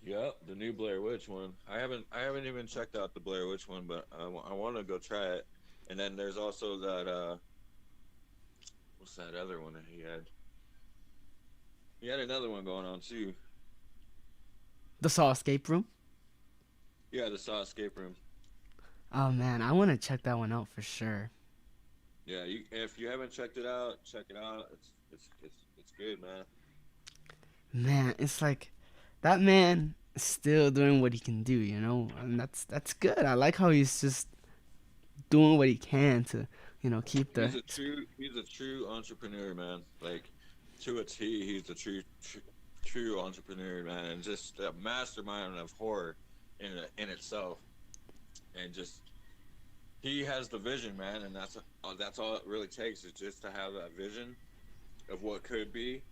Yep, the new Blair Witch one. I haven't even checked out the Blair Witch one, but I want to go try it. And then there's also that what's that other one that he had? He had another one going on too. The Saw Escape Room. Yeah, the Saw Escape Room. Oh man, I want to check that one out for sure. Yeah, if you haven't checked it out, check it out. It's good, man. Man, it's like that man is still doing what he can do, and that's good. I like how he's just doing what he can to, keep the. He's a true entrepreneur, man. Like to a T, he's a true entrepreneur, man, and just a mastermind of horror in itself, and just he has the vision, man, and that's all it really takes is just to have that vision of what could be,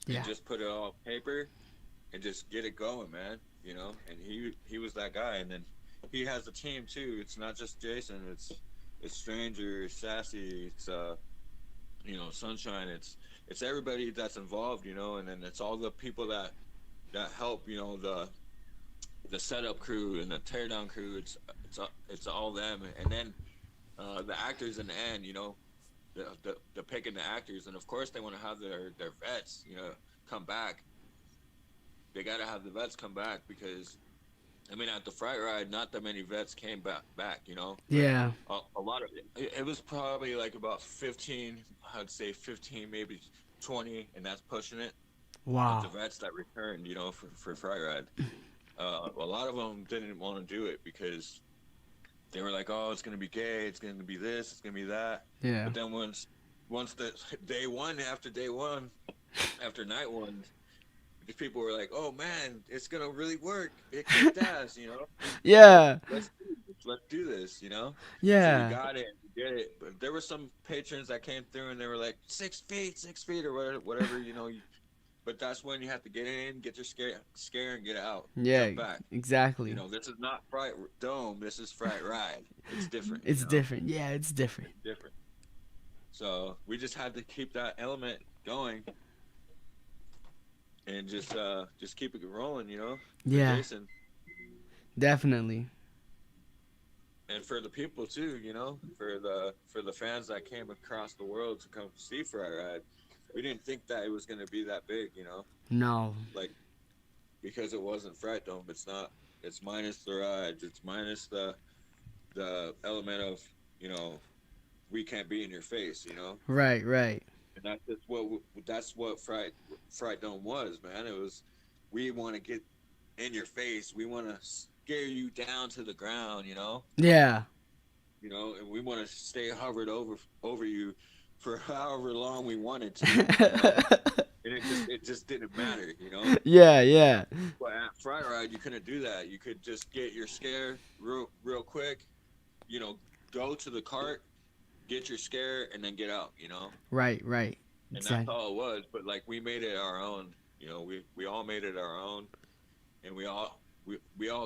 and Yeah. just put it all on paper and just get it going, man. You know, and he was that guy, and then he has a team too. It's not just Jason. It's Stranger, Sassy. It's Sunshine. It's everybody that's involved, you know, and then it's all the people that help, you know, the setup crew and the teardown crew. It's all them, and then the actors in the end, you know, the picking the actors, and of course they want to have their vets, you know, come back. They got to have the vets come back because I mean at the Fright Ride, not that many vets came back, you know, but Yeah. a lot of it was probably like about 15, I'd say 15, maybe 20, and that's pushing it of the Wow. vets that returned, you know, for Fright Ride. A lot of them didn't want to do it because they were like, "Oh, it's gonna be gay. It's gonna be this. It's gonna be that." Yeah. But then once the day one, after night one, these people were like, "Oh man, it's gonna really work. It kicked ass, you know. Yeah. Let's do this, you know." So we Yeah. got it, we did it. But there were some patrons that came through and they were like 6 feet, or whatever, you know. But that's when you have to get in, get your scare, and get out, Yeah. jump back. You Exactly. know, this is not Fright Dome. This is Fright Ride. It's different, you It's know. different. Yeah, it's different. It's different. So we just had to keep that element going and just keep it rolling, you know, for Yeah. Jason Definitely. and for the people too, you know, for the fans that came across the world to come see Fright Ride. We didn't think that it was gonna be that big, you know, No. like because it wasn't Fright Dome. It's not. It's minus the rides. It's minus the element of, you know, we can't be in your face, you know. Right. Right. And that's what Fright Dome was, man. It was we want to get in your face. We want to scare you down to the ground, you know. Yeah. You know, and we want to stay hovered over you for however long we wanted to, you know. And it just didn't matter, you know. Yeah. Yeah. But at Fright Ride, you couldn't do that. You could just get your scare real quick, you know, go to the cart, get your scare, and then get out, you know. Right. Right. And that's Exactly. all it was. But like we made it our own, you know. We all made it our own, and we all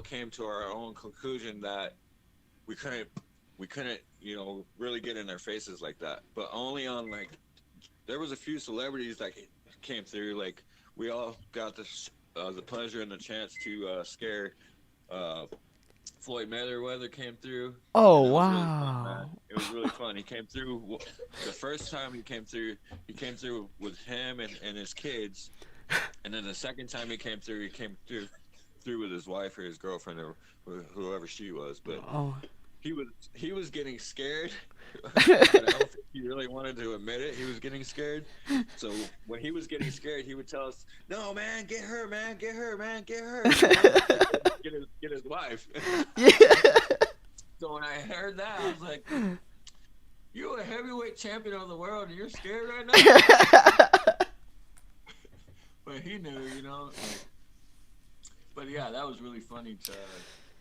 came to our own conclusion that we couldn't really get in their faces like that. But only on like there was a few celebrities that came through. Like we all got the pleasure and the chance to scare uh, Floyd Mayweather came through, Oh and that was really fun, man. wow. It was really fun. He came through the first time he came through with him and his kids, and then the second time he came through with his wife or his girlfriend or whoever she was. But Oh. he was getting scared, but I don't think he really wanted to admit it. He was getting scared. So when he was getting scared, he would tell us, "No, man, get her, man, get her, man, get her," you know, like get his wife. Yeah. So when I heard that, I was like, "You a heavyweight champion of the world, and you're scared right now?" But he knew, you know. Like, but yeah, that was really funny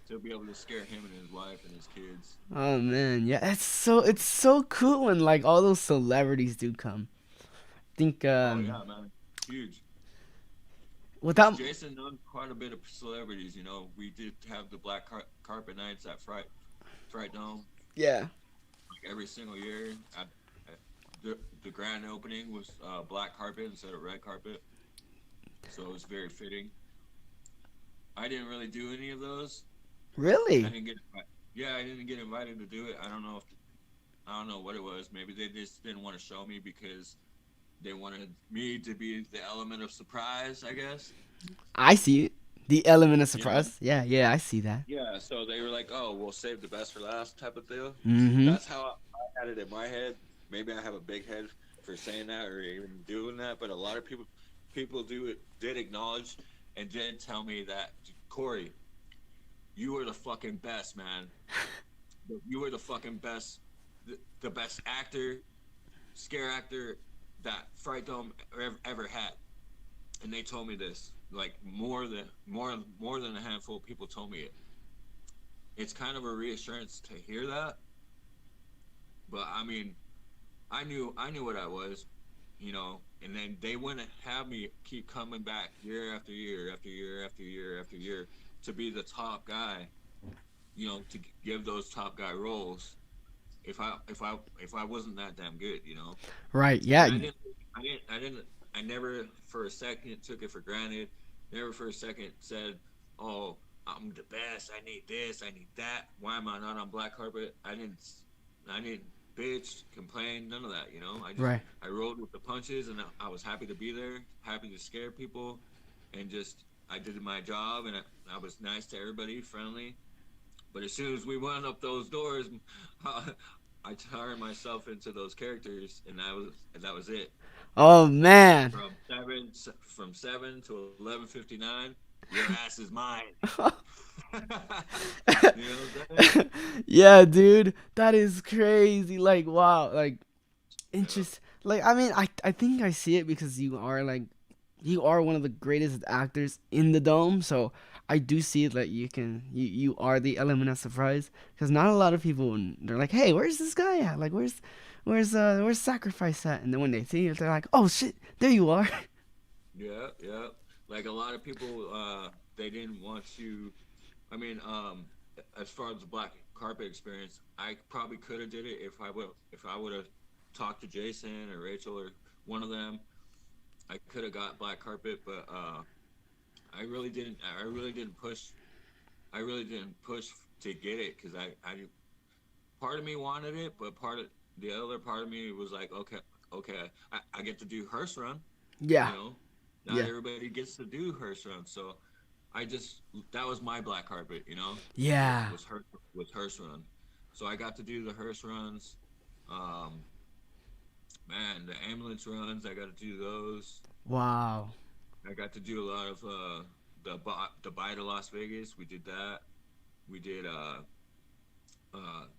to be able to scare him and his wife and his kids. Oh man, yeah, it's so cool when like all those celebrities do come. I think Oh yeah, man, huge. without Jason known quite a bit of celebrities. You know, we did have the black carpet nights at Fright Dome yeah. like every single year. At the grand opening was black carpet instead of red carpet, so it was very fitting. I didn't really do any of those. I Really? didn't get yeah, I didn't get invited to do it. I don't know what it was. Maybe they just didn't want to show me because they wanted me to be the element of surprise, I guess. I see it. The element of You know? surprise. Yeah, yeah, I see that. Yeah, so they were like, "Oh, we'll save the best for last," type of deal. Mm-hmm. That's how I had it in my head. Maybe I have a big head for saying that or even doing that, but a lot of people did acknowledge and did tell me that Corey, you were the fucking best, man. You were the fucking best, the best actor, scare actor that Fright Dome ever had. And they told me this, like more than a handful of people told me it. It's kind of a reassurance to hear that, but I mean, I knew what I was, you know, and then they wouldn't have me keep coming back year after year after year after year after year to be the top guy, you know, to give those top guy roles if I wasn't that damn good, you know. Right. And Yeah. I never for a second took it for granted. Never for a second said, "Oh, I'm the best. I need this. I need that. Why am I not on black carpet?" I didn't bitch, complain, none of that. You know, Right. I rolled with the punches, and I was happy to be there, happy to scare people, and just I did my job, and I was nice to everybody, friendly. But as soon as we went up those doors, I turned myself into those characters, and that was it. Oh man. From 7 to 11:59, your ass is mine. You know what I'm saying? Yeah, dude, that is crazy. Like, wow, like, Yeah. interest. Like, I mean, I think I see it because you are one of the greatest actors in the dome. So I do see it like you are the element of surprise because not a lot of people they're like, hey, where's this guy at? Like, where's Sacrifice at? And then when they see it, they're like, oh shit, there you are. Yeah, yeah. Like a lot of people, they didn't want to. I mean, as far as the black carpet experience, I probably could have did it if I would have talked to Jason or Rachel or one of them. I could have got black carpet, but I really didn't. I really didn't push. I really didn't push to get it because I part of me wanted it, but the other part of me was like, okay, okay, I get to do hearse run, Yeah, you know. Not yeah, everybody gets to do hearse run, so I just that was my black carpet, you know, yeah. was hearse run. So I got to do the hearse runs. Um, Man, the ambulance runs, I got to do those. Wow. I got to do a lot of the bye to Las Vegas. We did that. We did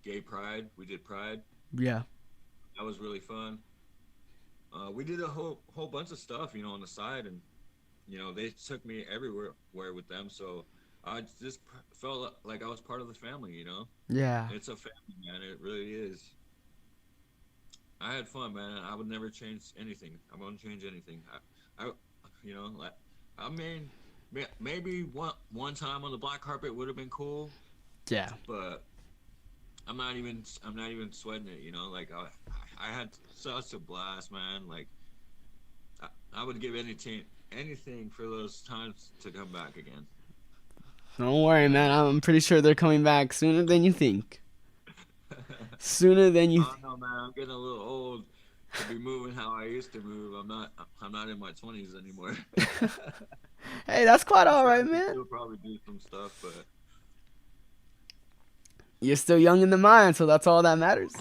gay pride. We did pride. Yeah. That was really fun. We did a whole bunch of stuff, you know, on the side, and you know they took me everywhere with them. So I just felt like I was part of the family. You know, Yeah. it's a family, man. It really is. I had fun, man. I would never change anything. I won't change anything. I you know, like I mean, maybe one time on the black carpet would have been cool, Yeah. but I'm not even sweating it. You know, like I had such a blast, man. Like I would give anything for those times to come back again. Don't worry, man. And I'm pretty sure they're coming back sooner than you think. Sooner than you I think. don't know, man. I'm getting a little old to be moving how I used to move. I'm not in my 20s anymore. Hey, that's quite I'm all sure I right, could man. still probably do some stuff, but You're still young in the mind, so that's all that matters.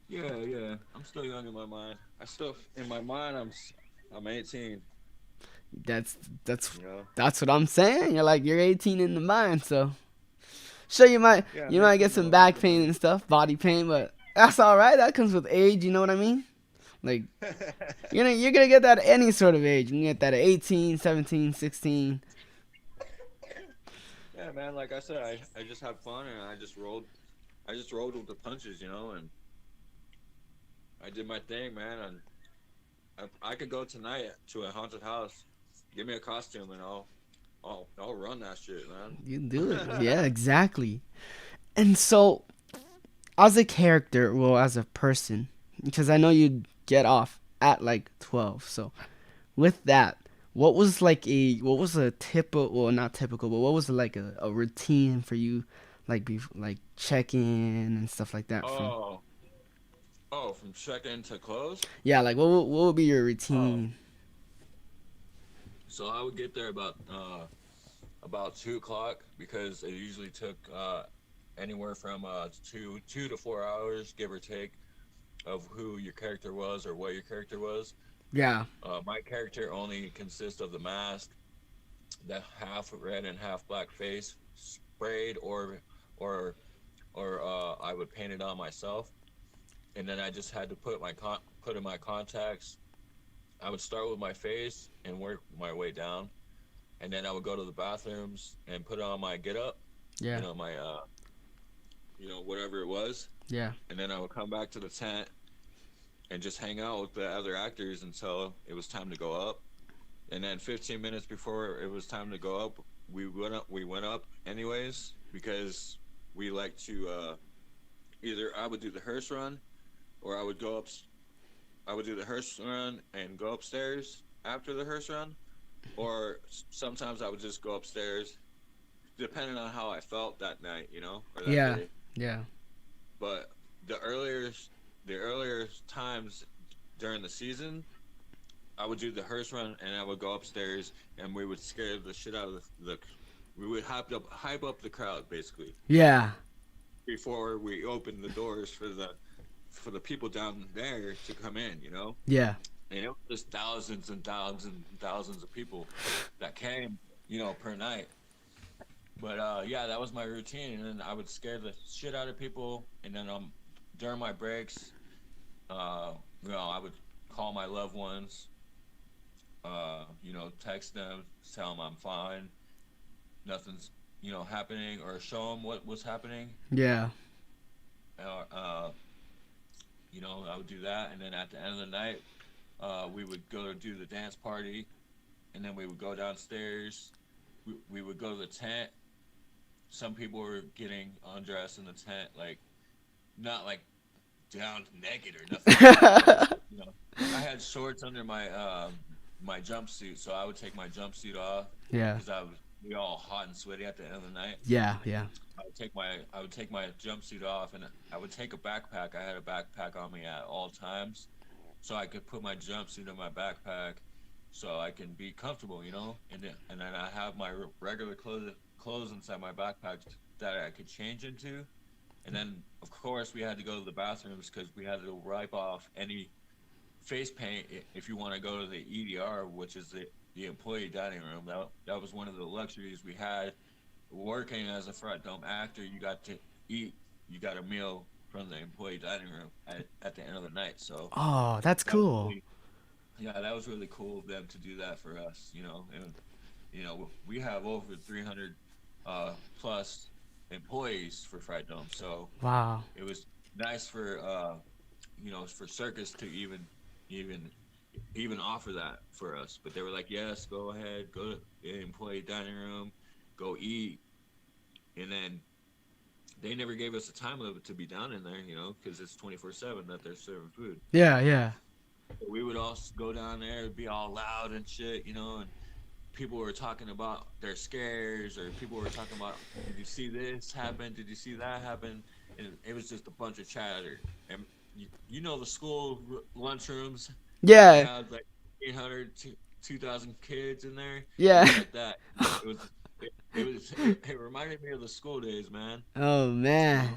yeah, yeah. I'm still young in my mind. I still in my mind. I'm 18. That's that's You know. that's what I'm saying. You're 18 in the mind, so sure Yeah, you I'm might get 18 in some my back mind, pain and stuff, body pain, but that's all right. That comes with age. You know what I mean? Like man. you're gonna get that at any sort of age. You can get that at 18, 17, 16. Yeah, man. Like I said, I just had fun and I just rolled with the punches, you know, and I did my thing, man. And I could go tonight to a haunted house, give me a costume, and I'll run that shit, You do it. man. Yeah, exactly. And so, as a character, well, as a person, because I know you get off at like 12. So, with that, what was a typical, well, not typical, but what was like a routine for you, like check in and stuff like that from, Oh, oh, from check-in to close. yeah, like what would be your Oh, routine? so I would get there about 2 o'clock because it usually took anywhere from 2 to 4 hours, give or take, of who your character was or what your character was. Yeah, My character only consists of the mask, the half red and half black face, sprayed or I would paint it on myself, and then I just had to put in my contacts. I would start with my face and work my way down, and then I would go to the bathrooms and put on my get up, yeah, my whatever it was, yeah, and then I would come back to the tent and just hang out with the other actors until it was time to go up. And then 15 minutes before it was time to go up, we went up anyways because we like to either I would do the hearse run or I would do the hearse run and go upstairs after the hearse run, or sometimes I would just go upstairs depending on how I felt that night, or that yeah, day. yeah, But the earlier the earlier times during the season, I would do the hearse run and I would go upstairs and we would scare the shit out of the we would hype up the crowd basically yeah, before we opened the doors for the people down there to come in, yeah. and it was just thousands and thousands and thousands of people that came, per night. But yeah, that was my routine, and then I would scare the shit out of people, and then during my breaks, uh, I would call my loved ones, text them, tell them I'm fine, nothing's happening, or show them what was happening. Yeah. Uh, I would do that, and then at the end of the night, we would go to do the dance party, and then we would go downstairs. We would go to the tent. Some people were getting undressed in the tent, like not like down naked or nothing like that, but I had shorts under my jumpsuit, so I would take my jumpsuit off Yeah. because I was we all hot and sweaty at the end of the night. Yeah. Yeah. I would take my jumpsuit off, and I would take a backpack. I had a backpack on me at all times, so I could put my jumpsuit in my backpack, so I can be comfortable, and then I have my regular clothes inside my backpack that I could change into, and then of course we had to go to the bathrooms because we had to wipe off any face paint if you want to go to the EDR, which is the employee dining room. That was one of the luxuries we had working as a front dome actor. You got to eat, you got a meal from the employee dining room at the end of the night. So Oh, that's that was cool. really, yeah, that was really cool of them to do that for us, and we have over 300 plus employees for Fright Dome, so Wow. it was nice for circus to even offer that for us. But they were like, yes, go ahead, go to the employee dining room, go eat, and then they never gave us a time limit to be down in there, you know, because it's 24/7 that they're serving food. Yeah, yeah, So we would all go down there, be all loud and shit, you know, and people were talking about their scares, or people were talking about, did you see this happen? Did you see that happen? And it was just a bunch of chatter. And you know, the school lunchrooms that yeah, had like 800 to 2,000 kids in there. It yeah. was like that. It was. It reminded me of the school days, man. Oh You man. know.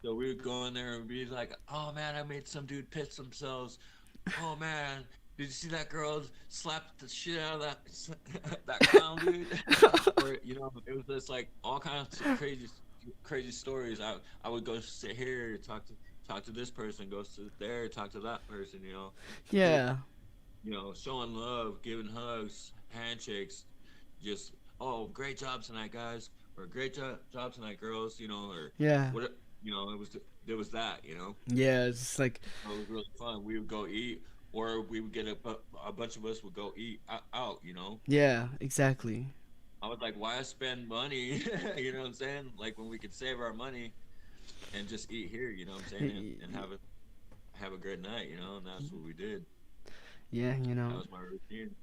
So we would go in there and be like, "Oh man, I made some dude piss themselves. Oh man, did you see that girl slap the shit out of that clown dude?" Or you know, it was just like all kinds of crazy stories. I would go sit here, talk to this person, go sit there, talk to that person. You know, shit. Yeah, You know, showing love, giving hugs, handshakes, just great job tonight, guys, or great job tonight, girls. You know, or yeah, what. You know, it was that. You know, yeah. It's just like, so it was really fun. We would go eat, or we would get a bunch of us would go eat out. You know, yeah, exactly. I was like, why spend money? You know what I'm saying? Like when we could save our money and just eat here. You know what I'm saying? And have a great night. You know, and that's what we did. Yeah, That was my routine.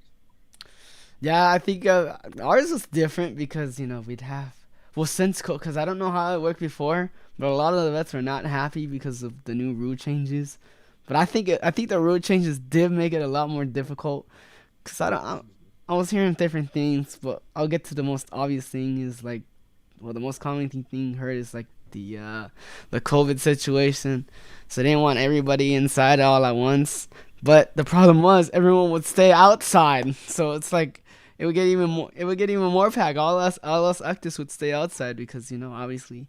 Yeah, I think ours was different because we'd have well since because I don't know how it worked before, but a lot of the vets were not happy because of the new rule changes. But I think the rule changes did make it a lot more difficult because I was hearing different things, but I'll get to the most obvious thing is like well the most common thing heard is like the COVID situation. So they didn't want everybody inside all at once. But the problem was everyone would stay outside. So it's like it would get even more packed. All us actors would stay outside because, obviously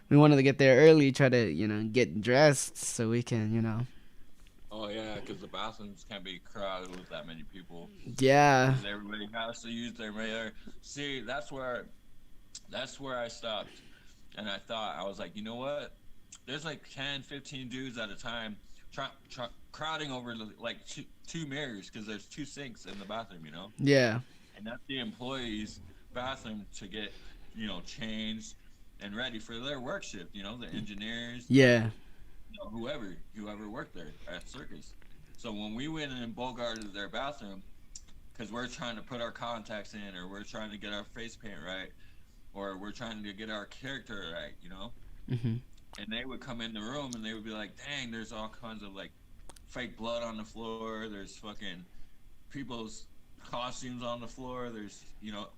we wanted to get there early, try to, get dressed so we can, Oh yeah, because the bathrooms can't be crowded with that many people. yeah. Because everybody has to use their mirror. See, that's where I stopped, and I was like, you know what? There's like 10, 15 dudes at a time crowding over like two mirrors because there's two sinks in the bathroom, you know, Yeah. and that's the employees' bathroom to get changed and ready for their work shift. You know, the engineers, Yeah. whoever worked there at circus. So when we went in and bogarted their bathroom, because we're trying to put our contacts in, or we're trying to get our face paint right, or we're trying to get our character right, you know, Mhm. and they would come in the room and they would be like, "Dang, there's all kinds of like fake blood on the floor. There's fucking people's costumes on the floor. There's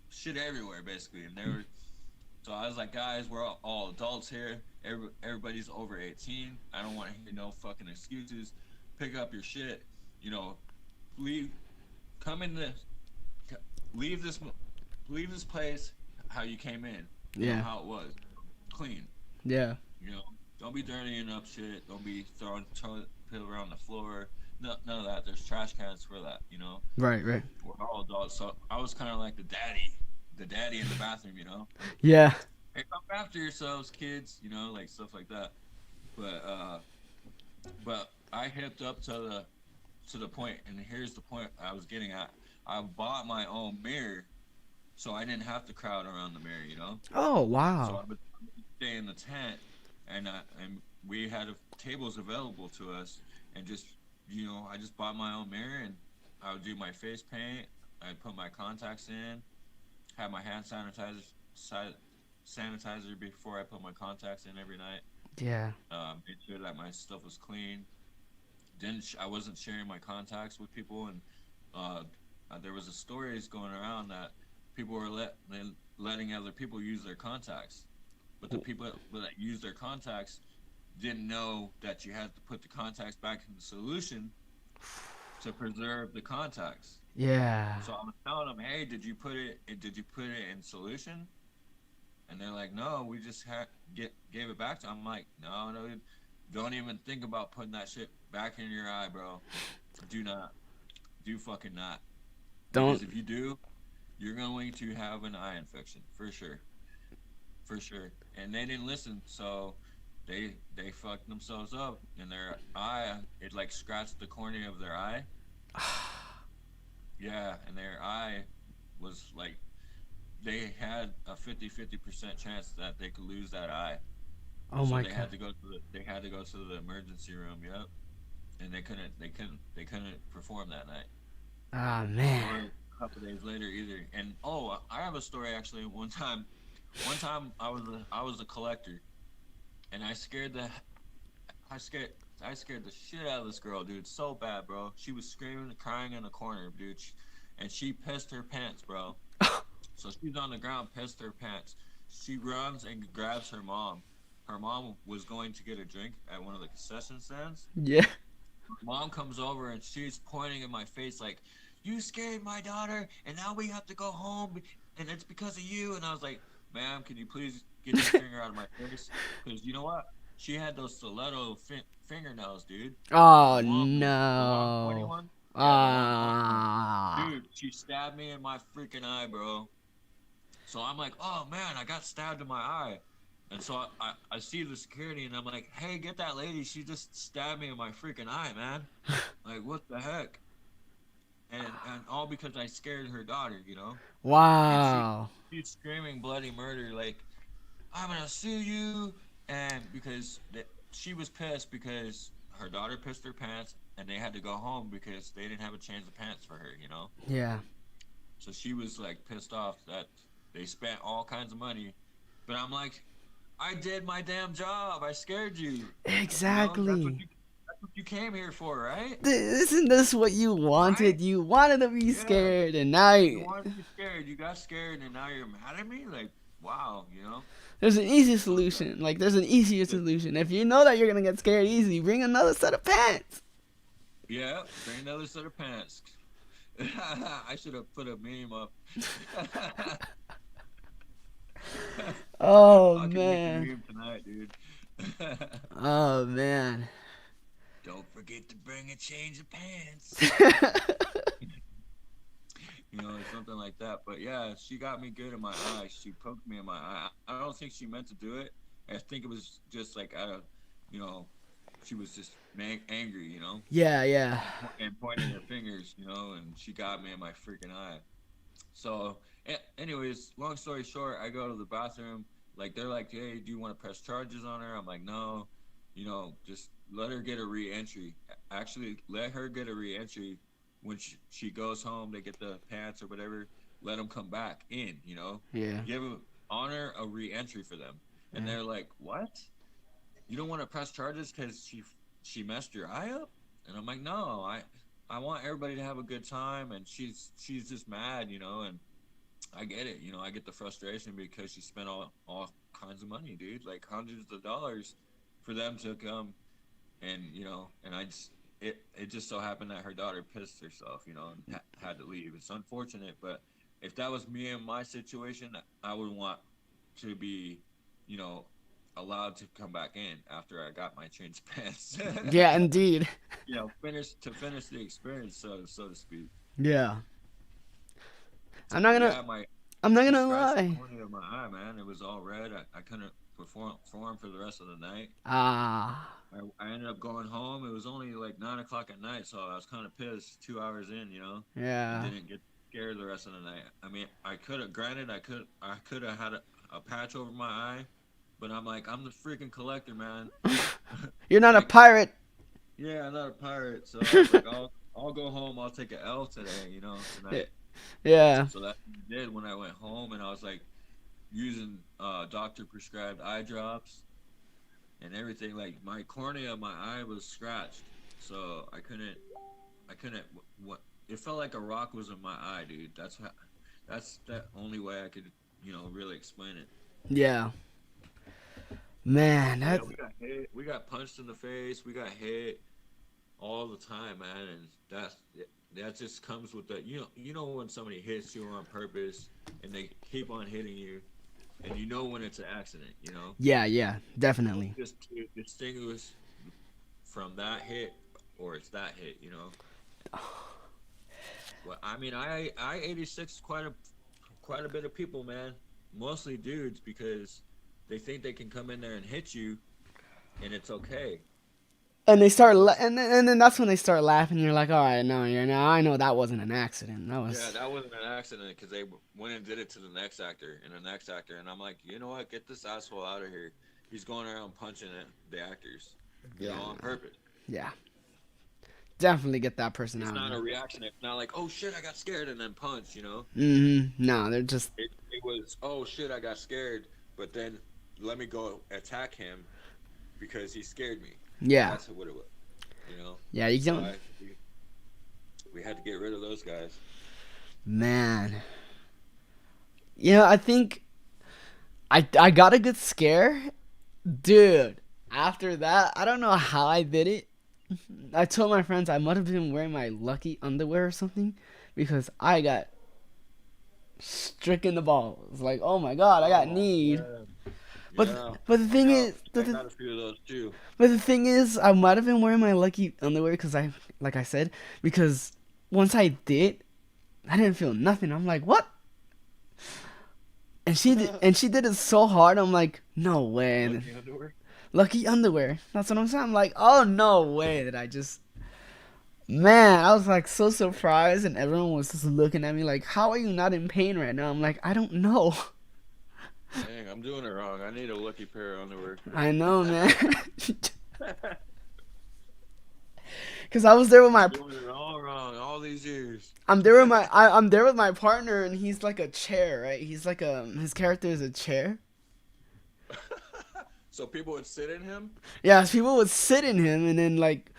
shit everywhere basically." And they were so I was like, "Guys, we're all adults here. Everybody's over 18. I don't want to hear no fucking excuses. Pick up your shit. You know, leave. Come in this. Leave this. Leave this place how you came in. You know Yeah. how it was, clean. Yeah. You know, don't be dirtying up shit. Don't be throwing toilet paper around the floor. No, none of that. There's trash cans for that. You know, Right, right. we're all adults. So I was kind of like the daddy in the bathroom. You know, Yeah. hey, come after yourselves, kids. You know, like stuff like that. But I hipped up to the point, and here's the point I was getting at. I bought my own mirror, so I didn't have to crowd around the mirror. You know, Oh, so wow. I would stay in the tent, and we had tables available to us, and just I just bought my own mirror, and I would do my face paint. I'd put my contacts in, have my hand sanitizer before I put my contacts in every night. Yeah. Made sure that my stuff was clean. Didn't I wasn't sharing my contacts with people, and uh, there was a stories going around that people were letting other people use their contacts, but the people that use their contacts didn't know that you had to put the contacts back in the solution to preserve the contacts. Yeah. So I'm telling them, hey, did you put it in solution? And they're like, no, we just gave it back to them. I'm like, no, no, don't even think about putting that shit back in your eye, bro. Do not. Do fucking not. Because Don't. if you do, you're going to have an eye infection for sure. For sure. And they didn't listen, so they fucked themselves up in their eye. It like scratched the cornea of their eye. Yeah, and their eye was like they had a 50% chance that they could lose that eye. Oh So my they god. had to go to the emergency room. Yep, and they couldn't perform that night. Ah man. Or a couple days later either. And I have a story actually. One time I was a collector, and I scared I scared the shit out of this girl, dude. So bad, bro. She was screaming and crying in the corner, dude. And she pissed her pants, bro. So she's on the ground, pissed her pants. She runs and grabs her mom. Her mom was going to get a drink at one of the concession stands. Yeah. Mom comes over and she's pointing in my face like, "You scared my daughter, and now we have to go home, and it's because of you." And I was like, "Ma'am, can you please get your finger out of my face? Because you know what? She had those stiletto fingernails, dude. The Oh long pointy no. one. Yeah, the long pointy one. Ah. Dude, she stabbed me in my freaking eye, bro. So I'm like, oh man, I got stabbed in my eye. And so I see the security and I'm like, hey, get that lady. She just stabbed me in my freaking eye, man. Like, what the heck? And all because I scared her daughter, you know? And Wow. she's screaming bloody murder, like, I'm gonna sue you. And because she was pissed because her daughter pissed her pants and they had to go home because they didn't have a change of pants for her, you know? Yeah. So she was like pissed off that they spent all kinds of money. But I'm like, I did my damn job. I scared you. You know, Exactly. that's what you came here for, right? Isn't this what you Right? wanted? You wanted to be Yeah. scared, and now You wanted to be scared. You got scared, and now you're mad at me. Like, wow, you know. there's an easy So solution. Like, there's an easier solution. If you know that you're gonna get scared easy, bring another set of pants. yeah, bring another set of pants. I should have put a meme up. Oh I can make a man. meme tonight, dude. Oh man. Don't forget to bring a change of pants. Something like that. But yeah, she got me good in my eye. She poked me in my eye. I don't think she meant to do it. I think it was just like out of, you know, she was just angry, Yeah, yeah. and pointing her fingers, and she got me in my freaking eye. So, anyways, long story short, I go to the bathroom. Like, they're like, hey, do you want to press charges on her? I'm like, no, just let her get a re-entry. Actually, let her get a re-entry. When she goes home, they get the pants or whatever, let them come back in, Yeah. give honor a re-entry for them. And Yeah. they're like, what? You don't want to press charges because she messed your eye up? And I'm like, no, I want everybody to have a good time, and she's just mad, and I get it, I get the frustration because she spent all kinds of money, dude, like hundreds of dollars for them to come, and and it just so happened that her daughter pissed herself, and had to leave. It's unfortunate, but if that was me in my situation, I would want to be, you know, allowed to come back in after I got my change pants. Yeah, indeed. finish the experience, so to speak. Yeah. I'm not But gonna. yeah, my I'm not she gonna scratched the lie. cornea of my eye, man. It was all red. I couldn't perform for the rest of the night. Ah. I ended up going home. It was only like 9 o'clock at night, so I was kind of pissed. 2 hours in, and Yeah. didn't get scared the rest of the night. I mean, I could have. Granted, I could have had a patch over my eye, but I'm like, I'm the freaking collector, man. You're not a Like, pirate. yeah, I'm not a pirate, so I was like, I'll go home. I'll take an L today, tonight. Yeah. So that's what I did when I went home, and I was like using doctor prescribed eye drops and everything. Like, my cornea of my eye was scratched, so I couldn't. What it felt like a rock was in my eye, dude. That's the only way I could really explain it. Yeah. Man, But yeah, that. we got hit, we got punched in the face, we got hit all the time, man, and that just comes with the when somebody hits you on purpose and they keep on hitting you, and when it's an accident, Yeah, yeah, definitely. just to distinguish from that hit or it's that hit. Well, I mean, I 86 quite a bit of people, man, mostly dudes, because they think they can come in there and hit you and it's okay. And they start, It's and then that's when they start laughing. You're like, all right, no, you're now. I know that wasn't an accident. That Yeah, was. that wasn't an accident because they went and did it to the next actor and the next actor, and I'm like, you know what? Get this asshole out of here. he's going around punching the actors, Yeah, on purpose. yeah, definitely get that person It's out of not there. a reaction. It's not like, oh shit, I got scared and then punch. No, they're just It was, oh shit, I got scared, but then let me go attack him because he scared me. yeah, That's what it was, you know. yeah. You So don't, we had to get rid of those guys. man. I think I got a good scare, dude. After that, I don't know how I did it. I told my friends I might have been wearing my lucky underwear or something because I got stricken the balls. Like, oh my god, I got Oh kneed. man, But yeah, but the thing is, I got a few of those too. I might have been wearing my lucky underwear because like I said, because once I did, I didn't feel nothing. I'm like, what? And she did it so hard. I'm like, no way. Lucky underwear. Lucky underwear. That's what I'm saying. I'm like, oh no way that I just. Man, I was like so surprised, and everyone was just looking at me like, "How are you not in pain right now?" I'm like, "I don't know." Dang, I'm doing it wrong. I need a lucky pair of underwear. I know, man. Cause I was there with I'm my, doing it all wrong all these years. I'm there with my partner, and he's like a chair, right? He's like his character is a chair. So people would sit in him. Yeah, people would sit in him, and then like,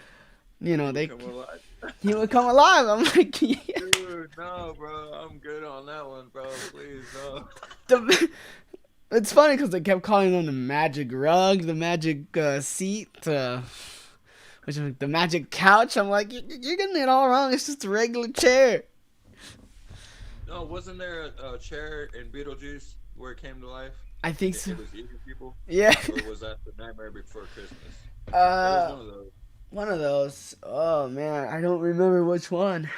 He would they come alive. he would come alive. I'm like, yeah. Dude, no, bro. I'm good on that one, bro. Please, no. The, it's funny because they kept calling him the magic rug, the magic seat, which is the magic couch. I'm like, you're getting it all wrong. It's just a regular chair. No, wasn't there a chair in Beetlejuice where it came to life I and think so. it was eating people? Yeah. Or was that the Nightmare Before Christmas? It was Uh, one of those. one of those. Oh man, I don't remember which one.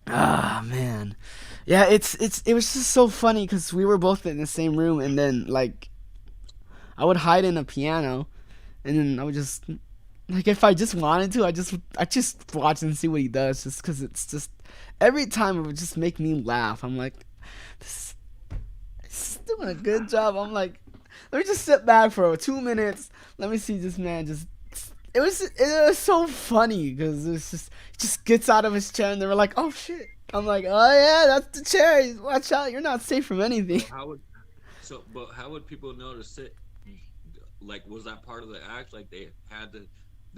Ah man, yeah. It was just so funny because we were both in the same room, and then like I would hide in a piano, and then I would just like if I just wanted to, I just watch and see what he does, just because it's just every time it would just make me laugh. I'm like, this, this is doing a good job. I'm like, let me just sit back for 2 minutes. Let me see this man just. It was so funny because it's just he just gets out of his chair and they were like, oh shit. I'm like, oh yeah, that's the chair. Watch out, you're not safe from anything. So how would but how would people know to sit? Like, was that part of the act? Like they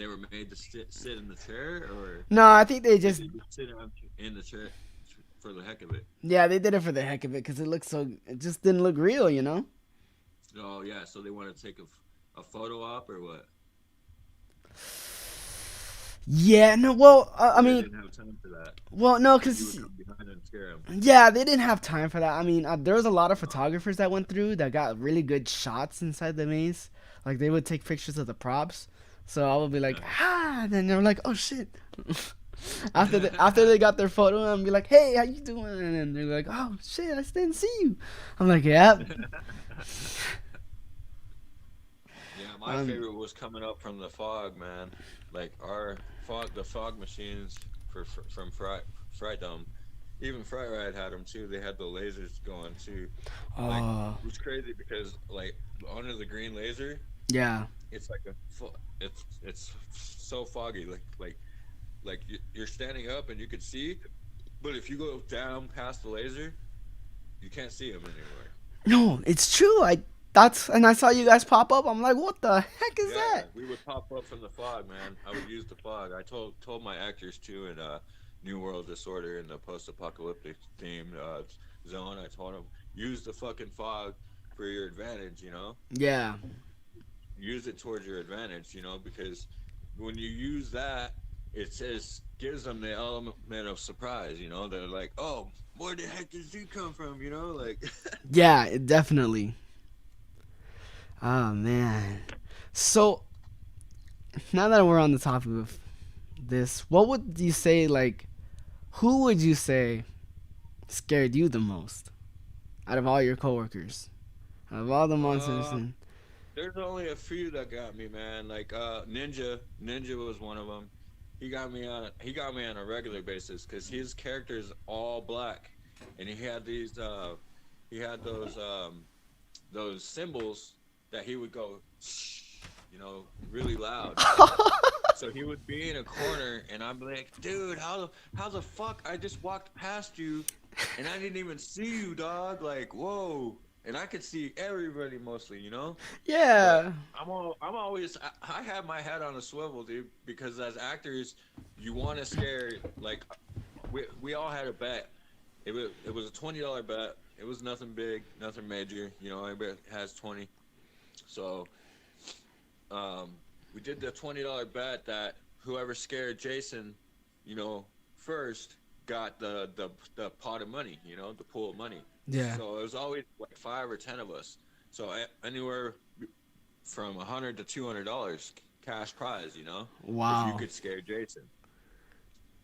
were made to sit in the chair, or No, I think they did just they just sit in the chair for the heck of it? yeah they did it for the heck of it because it just didn't look real. Oh yeah, so they want to take a photo op or what? Yeah, no, well, I Or they mean, didn't have time for that, well, no, and you would because come behind and scare them. yeah, they didn't have time for that. I mean, there was a lot of photographers that went through that got really good shots inside the maze. Like they would take pictures of the props. So I would be like, Nice. ah, and then they're like, oh shit. After they got their photo, I'm be like, hey, how you doing? And then they're like, oh shit, I didn't see you. I'm like, yeah. Yeah, my favorite was coming up from the fog, man. Like the fog machines from Fright Dome. Even Fright Ride had them too. They had the lasers going too. Like, Oh, it was crazy because like under the green laser, yeah, it's like it's so foggy. Like you're standing up and you could see, but if you go down past the laser, you can't see them anymore. no, it's true. And I saw you guys pop up. I'm like, what the heck is Yeah, that? we would pop up from the fog, man. I would use the fog. I told my actors too in New World Disorder in the post-apocalyptic themed zone. I told them use the fucking fog for your advantage. Yeah, Use it towards your advantage. Because when you use that, it says gives them the element of surprise. They're like, oh, where the heck does he come from? Like. yeah, definitely. Oh man. So now that we're on the topic of this, what would you say like who would you say scared you the most out of all your coworkers? Out of all the monsters uh, and There's only a few that got me, man. Like Ninja was one of them. He got me on a regular basis because his character is all black, and he had those those cymbals that he would go, you know, really loud. So he would be in a corner, and I'm like, dude, how the fuck I just walked past you, and I didn't even see you, dog. Like, whoa. And I could see everybody mostly, you know. But Yeah. I'm always I have my head on a swivel, dude, because as actors, you want to scare like we all had a bet. It was a $20 bet. It was nothing big, nothing major. You know, everybody has 20. So um, we did the $20 bet that whoever scared Jason, you know, first got the pot of money. You know, the pool of money. Yeah. So it was always like 5 or 10 of us. So anywhere from $100 to $200 cash prize. You know, if you Wow. could scare Jason.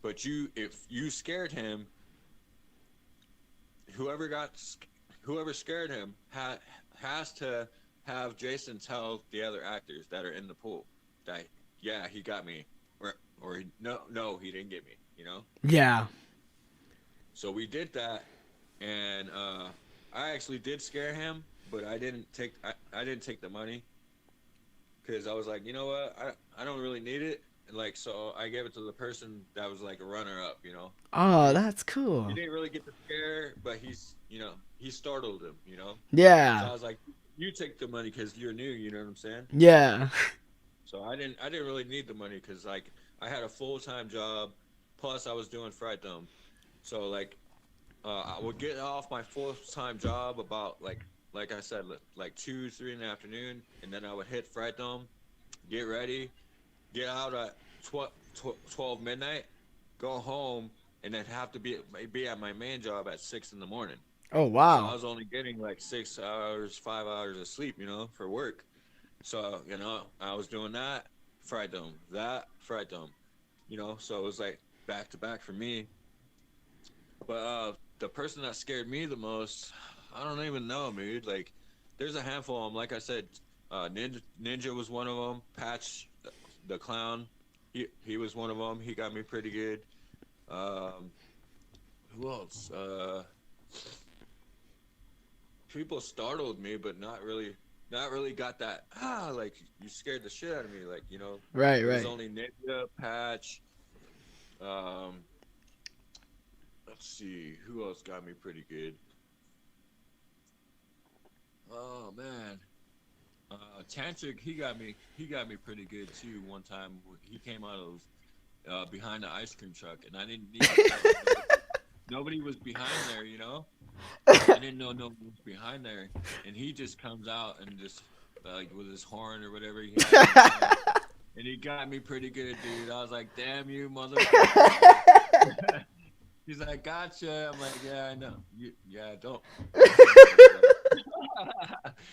But if you scared him, whoever got whoever scared him has to have Jason tell the other actors that are in the pool that yeah, he got me, or no he didn't get me, you know. Yeah. So we did that, and I actually did scare him, but I didn't take the money because I was like, you know what, I don't really need it. And like, so I gave it to the person that was like a runner up, you know. Oh, he that's he cool. didn't really get the scare, but he startled him, you know. So Yeah. I was like, you take the money because you're new, you know what I'm saying? Yeah. So I didn't really need the money because like I had a full time job, plus I was doing fright dome. So like I would get off my full time job about like I said like 2 3 in the afternoon, and then I would hit fright dome, get ready, get out at 12 midnight, go home, and then have to be at my main job at 6 in the morning. Oh, So I wow. was only getting like 6 hours, 5 hours of sleep, you know, for work. So, you know, I was doing that, fright dome, that, fright dome, you know, so it was like back to back for me. But the person that scared me the most, I don't even know, dude. Like, there's a handful of them. Like I said, Ninja was one of them. Patch, the clown, he was one of them. He got me pretty good. Um, who else? People startled me, but not really got that like you scared the shit out of me. Like, you know, Right, it was right. only Ninja, Patch. Um, let's see, who else got me pretty good. Oh man, Tantric, he got me pretty good too. One time he came out of behind the ice cream truck, and I didn't even know nobody was behind there. You know, I didn't know nobody was behind there, and he just comes out and just like with his horn or whatever he had in his hand, and he got me pretty good, dude. I was like, "Damn you, motherfucker!" He's like, "Gotcha." I'm like, "Yeah, I know. Yeah, don't tell nobody though."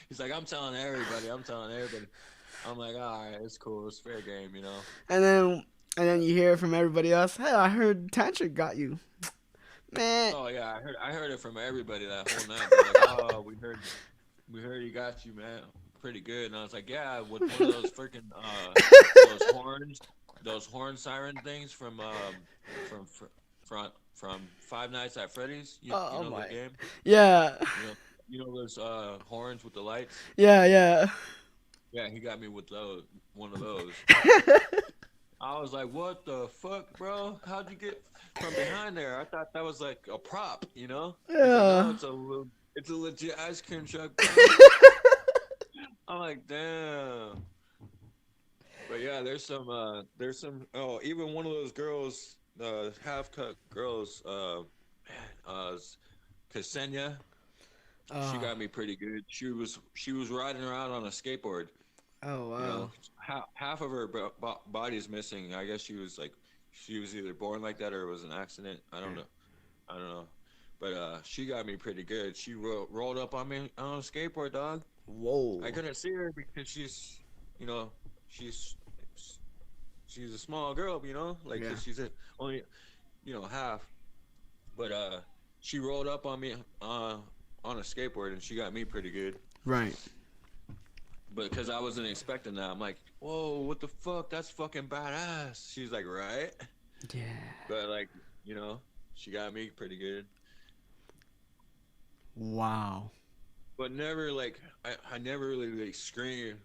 He's like, "I'm telling everybody. I'm telling everybody." I'm like, "All right, it's cool. It's fair game, you know." and then and then you hear from everybody else, "Hey, I heard Tantric got you." Man. Oh yeah, I heard it from everybody that whole night. They're like, "Oh, we heard he got you, man. Pretty good." And I was like, "Yeah, with one of those freaking those horns, those horn siren things from from Five Nights at Freddy's. You Oh know the my. game. Yeah. You know those horns with the lights. Yeah, yeah. Yeah, he got me with one of those. I was like, "What the fuck, bro? How'd you get from behind there? I thought that was like a prop, you know?" He's like, "No, Yeah. it's a legit ice cream truck, bro." I'm like, "Damn." But yeah, there's some oh, even one of those girls, half cut girls, Ksenia, she Oh. got me pretty good. She was riding around on a skateboard. Oh You know, wow. half of her body's missing. I guess she was either born like that or it was an accident. I don't know. I don't know. But she got me pretty good. She rolled up on me on a skateboard, dog. I Whoa. couldn't see her because you know, she's she's a small girl, you know, like Yeah. 'cause she's only, half. But she rolled up on me on a skateboard and she got me pretty good. Right. But because I wasn't expecting that, I'm like, whoa, what the fuck? That's fucking badass. She's like, right? Yeah. But like, you know, she got me pretty good. Wow. but never like I never really like scream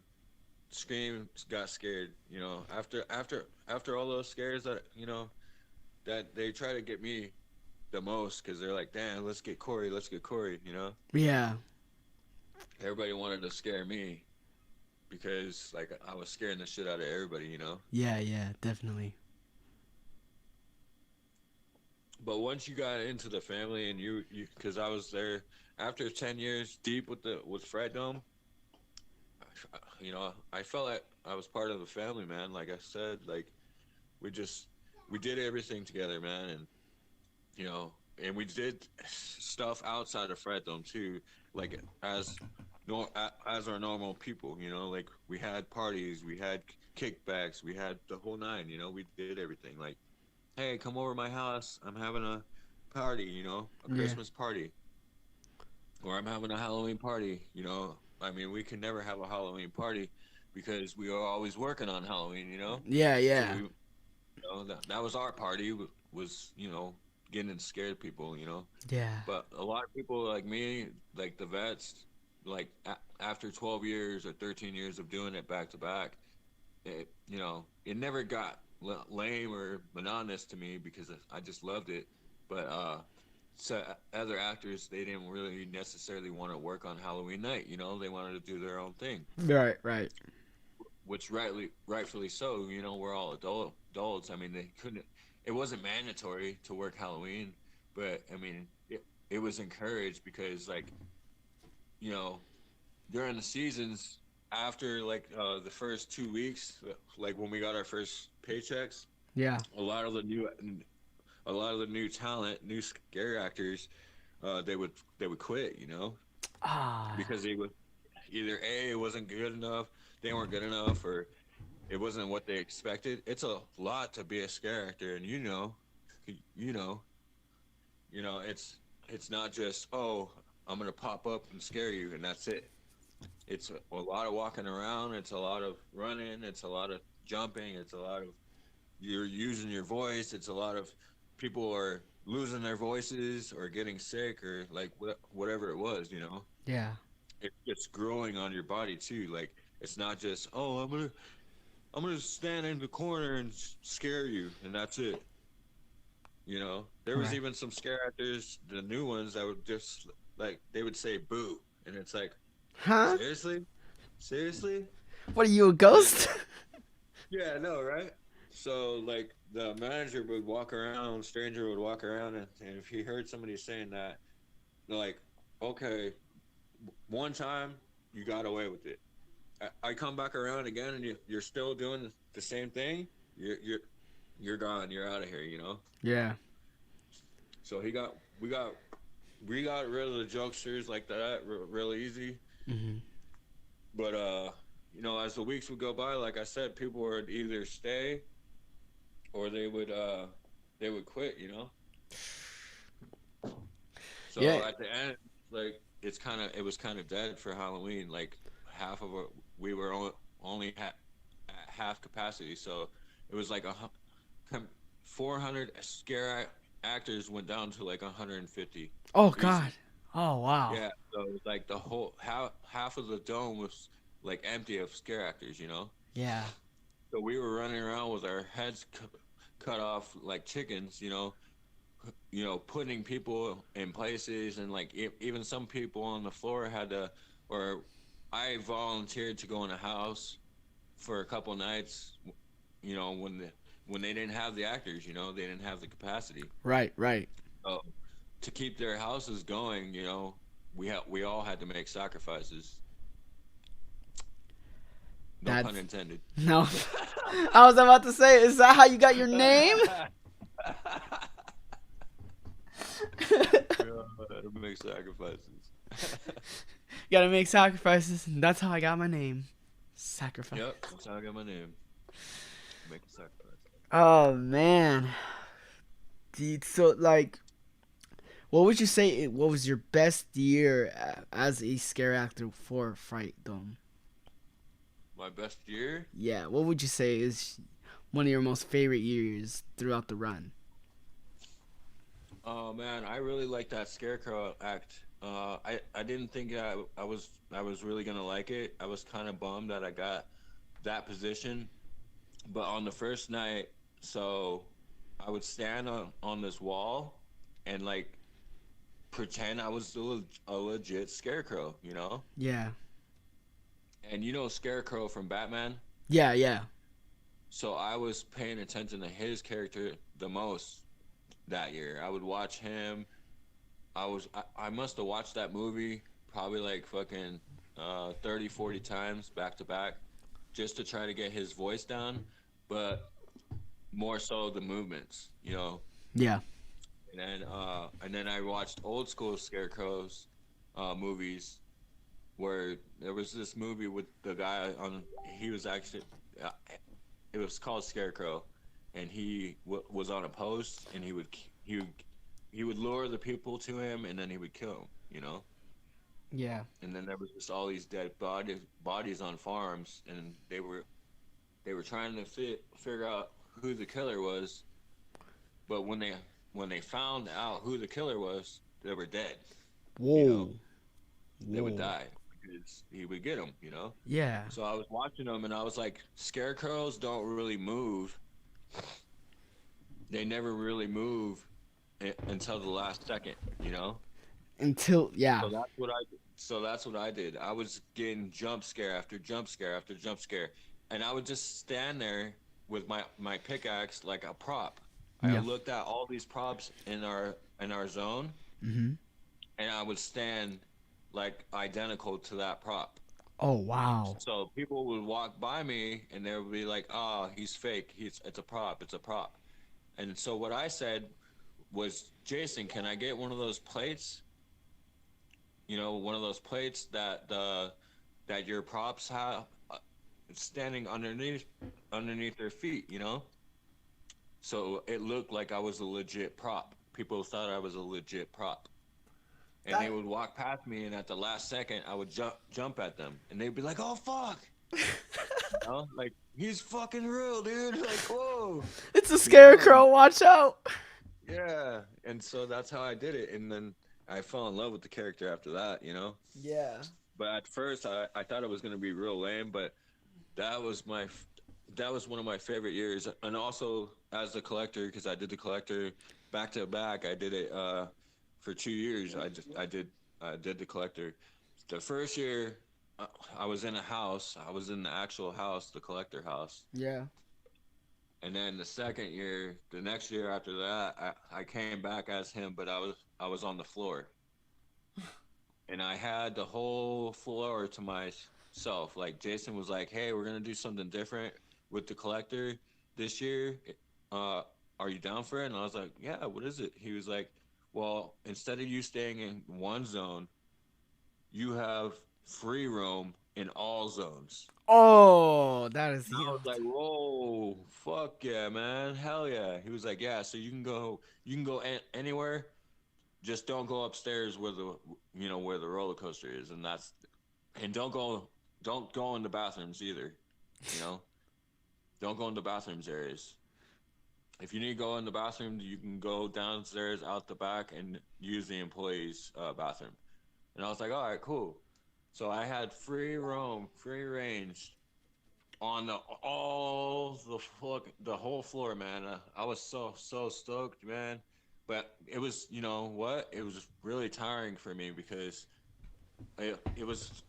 got scared. You know, after all those scares that that they try to get me the most because they're like, damn, let's get Corey. You know, Yeah. everybody wanted to scare me because like I was scaring the shit out of everybody. You know, Yeah, yeah, definitely. but once you got into the family and you because I was there after 10 years deep with the with Fright Dome. I felt like I was part of the family, man. Like I said, like we just we did everything together, man, and you know, and we did stuff outside of Fright Dome too, like as as our normal people, like we had parties, we had kickbacks, we had the whole nine, we did everything. Like, hey, come over to my house, I'm having a party, a Yeah. Christmas party, or I'm having a Halloween party. I mean, we can never have a Halloween party because we are always working on Halloween. Yeah, So yeah. that was our party was getting scared people. Yeah. But a lot of people like me, like the vets, like after 12 years or 13 years of doing it back to back, it never got lame or monotonous to me because I just loved it. But so other actors, they didn't really necessarily want to work on Halloween night. They wanted to do their own thing, Right, right. which rightfully so. We're all adults. I mean, they couldn't. It wasn't mandatory to work Halloween, but I mean, it was encouraged because like you know during the seasons after like the first 2 weeks, like when we got our first paychecks, Yeah. a lot of the new a lot of the new talent, new scare actors, they would quit, Ah. because they would either a it wasn't good enough, they weren't good enough, or it wasn't what they expected. It's a lot to be a scare actor, and you know, it's not just I'm gonna pop up and scare you and that's it. It's a lot of walking around. It's a lot of running. It's a lot of jumping. It's a lot of you're using your voice. It's a lot of people are losing their voices or getting sick or like whatever it was. Yeah. It's growing on your body too. Like it's not just I'm gonna stand in the corner and scare you and that's it. There was Right. even some scare actors, the new ones that would just like they would say boo, and it's like Huh? seriously, seriously. What are you, a And ghost? yeah, I know, right? So like the manager would walk around, stranger would walk around, and if he heard somebody saying that, they're like, okay, one time you got away with it. I come back around again, and you're still doing the same thing. You're gone. You're out of here. Yeah. So we got rid of the jokesters like that real easy. Hmm. But as the weeks would go by, like I said, people would either stay or they would quit. Yeah. So at the end, like it was kind of dead for Halloween. Like half of it, we were only at half capacity, so it was like 400 actors went down to like 150. Oh God. Easy. Oh wow. Yeah, so it was like the whole half of the dome was like empty of scare actors. Yeah. So we were running around with our heads cut off like chickens, putting people in places, and like even some people on the floor had to, or I volunteered to go in a house for a couple nights, when they didn't have the actors, they didn't have the capacity. Right. Right. So to keep their houses going, we all had to make sacrifices. No pun That's intended. no. I was about to say, is that how you got your name? To make sacrifices. Gotta make sacrifices, and that's how I got my name. Sacrifice. Yep, that's how I got my name. Make a sacrifice. Oh man. Dude, so like, what would you say? What was your best year as a scare actor for Fright Dome? My best year? Yeah. What would you say is one of your most favorite years throughout the run? Oh man, I really like that Scarecrow act I didn't think I was really gonna like it. I was kind of bummed that I got that position, but on the first night, so I would stand on this wall and like pretend I was a legit scarecrow, you know? Yeah. And you know Scarecrow from Batman? Yeah, yeah. So I was paying attention to his character the most that year. I would watch him. I must have watched that movie probably like fucking 30, 40 times back to back just to try to get his voice down, but more so the movements, you know. Yeah. And then I watched old school Scarecrows movies where there was this movie with the guy on. He was actually uh, it was called Scarecrow, and was on a post, and he would lure the people to him, and then he would kill them, you know. Yeah. And then there was just all these dead bodies on farms, and they were trying to figure out who the killer was, but when they found out who the killer was, they were dead, you know. Whoa. They would Whoa. die because he would get them, you know. Yeah. So I was watching them, and I was like, scarecrows don't really move. They never really move until the last second, you know. Until yeah. So that's what I did. I was getting jump scare after jump scare after jump scare, and I would just stand there with my pickaxe like a prop. I Yeah. looked at all these props in our zone, Mhm. and I would stand like identical to that prop. Oh wow. So people would walk by me, and they would be like, "Oh, he's fake. It's a prop. It's a prop." And so what I said was, "Jason, can I get one of those plates? One of those plates that your props have standing underneath their feet, you know?" So it looked like I was a legit prop. People thought I was a legit prop. And they That would walk past me, and at the last second I would jump at them, and they'd be like, "Oh fuck." Like, he's fucking real, dude. Like, whoa. it's a You know? scarecrow. Watch out. Yeah. And so that's how I did it. And then I fell in love with the character after that, you know? Yeah. But at first I thought it was gonna be real lame, but that was my that was one of my favorite years. And also as the collector, because I did the collector back to back, I did it for 2 years. I did the collector. The first year uh, I was in a house. I was in the actual house, the collector house. Yeah. And then the next year after that, I came back as him, but I was on the floor, and I had the whole floor to myself. Like, Jason was like, "Hey, we're gonna do something different with the collector this year. Uh, are you down for it?" And I was like, "Yeah, what is it?" He was like, "Well, instead of you staying in one zone, you have free roam in all zones." Oh, that is And I was healed. like, "Whoa, fuck yeah, man, hell yeah!" He was like, "Yeah, so you can go anywhere, just don't go upstairs where the roller coaster is, and don't go in the bathrooms either, you know, don't go in the bathrooms areas. If you need to go in the bathroom, you can go downstairs out the back and use the employees' bathroom." And I was like, "All right, cool." So I had free roam, free range on the whole floor, man. I was so stoked, man. But it was, you know what? It was really tiring for me because it was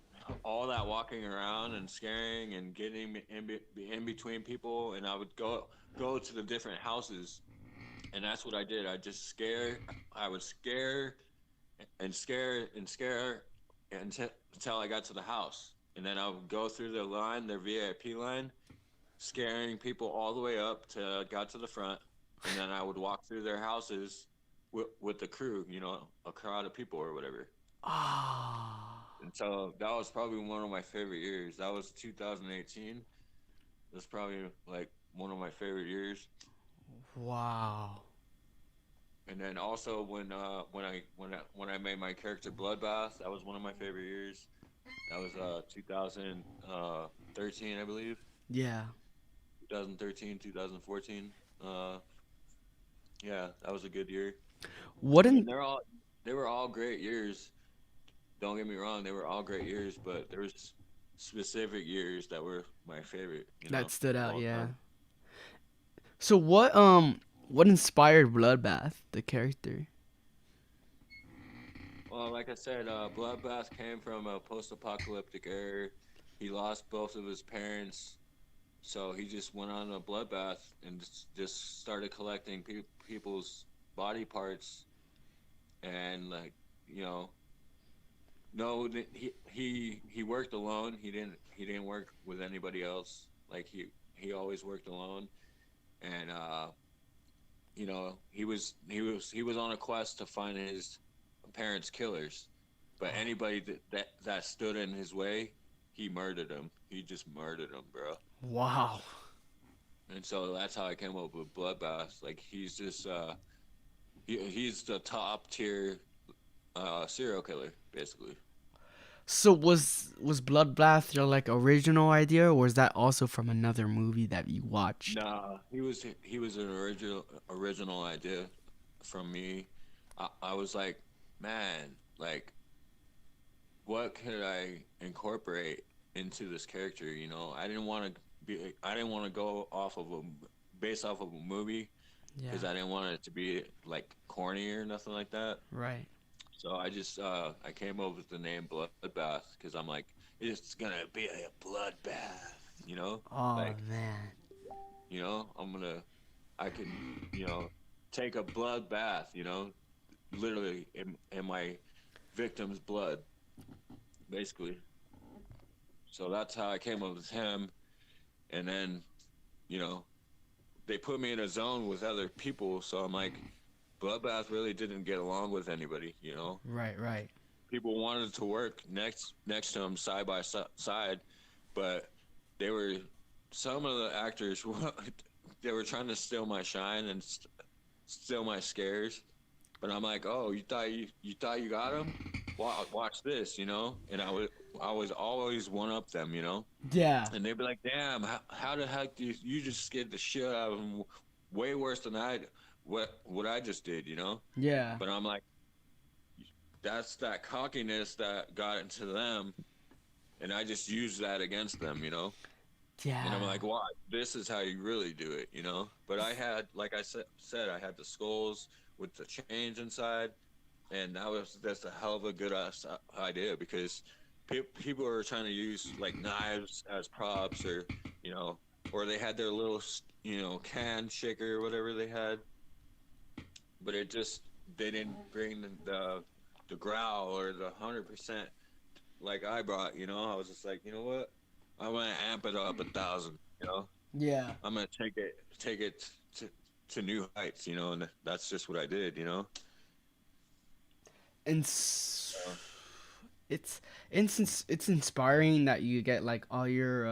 all that walking around and scaring and getting in between people, and I would go to the different houses, and that's what I did. I would scare and scare and scare until I got to the house, and then I would go through their VIP line, scaring people all the way up to got to the front, and then I would walk through their houses with the crew, a crowd of people or whatever. Ah. And so that was probably one of my favorite years. That was 2018. That's probably like one of my favorite years. Wow. And then also when I made my character Bloodbath, that was one of my favorite years. That was 2013, I believe. Yeah. 2013, 2014. Uh, yeah, that was a good year. What And in they were all great years. don't get me wrong, they were all great years, but there was specific years that were my favorite, That stood of out, all yeah. time. So what inspired Bloodbath, the character? Well, like I said, Bloodbath came from a post-apocalyptic era. He lost both of his parents, so he just went on a bloodbath and just started collecting people's body parts and like you know no he worked alone. He didn't work with anybody else. Like he always worked alone, and he was on a quest to find his parents' killers. But anybody that stood in his way, he murdered him. He just murdered him, bro. Wow. And so that's how I came up with Bloodbath. Like he's the top tier serial killer, basically. So was Bloodbath your like original idea, or was that also from another movie that you watched? Nah, he was an original idea from me. I was like, man, like what could I incorporate into this character? I didn't want to go off of a based off of a movie Yeah. because I didn't want it to be like corny or nothing like that. Right. So I came up with the name Bloodbath because I'm like it's gonna be a bloodbath, Oh like man. I can take a blood bath, literally in my victim's blood, basically. So that's how I came up with him, and then you know they put me in a zone with other people, so I'm like bloodbath really didn't get along with anybody. Right, right. People wanted to work next to him side by side, but they were some of the actors they were trying to steal my shine and steal my scares. But I'm like, oh, you thought you got him? Watch this, And I was always one up them, Yeah. And they'd be like, damn, how the heck do you just scared the shit out of him? Way worse than what I just did. Yeah. But I'm like, that's that cockiness that got into them, and I just used that against them. And I'm Yeah. like, wow, this is how you really do it. But I had, like I said, I had the skulls with the chains inside, and that's a hell of a good idea because people are trying to use like knives as props, you know, or they had their little can shaker or whatever they had, but they didn't bring the growl or the 100% like I brought. I was just like, you know what, I want to amp it up 1,000. Yeah. I'm gonna take it to new heights. And that's just what I did. And Uh, it's it's inspiring that you get like all your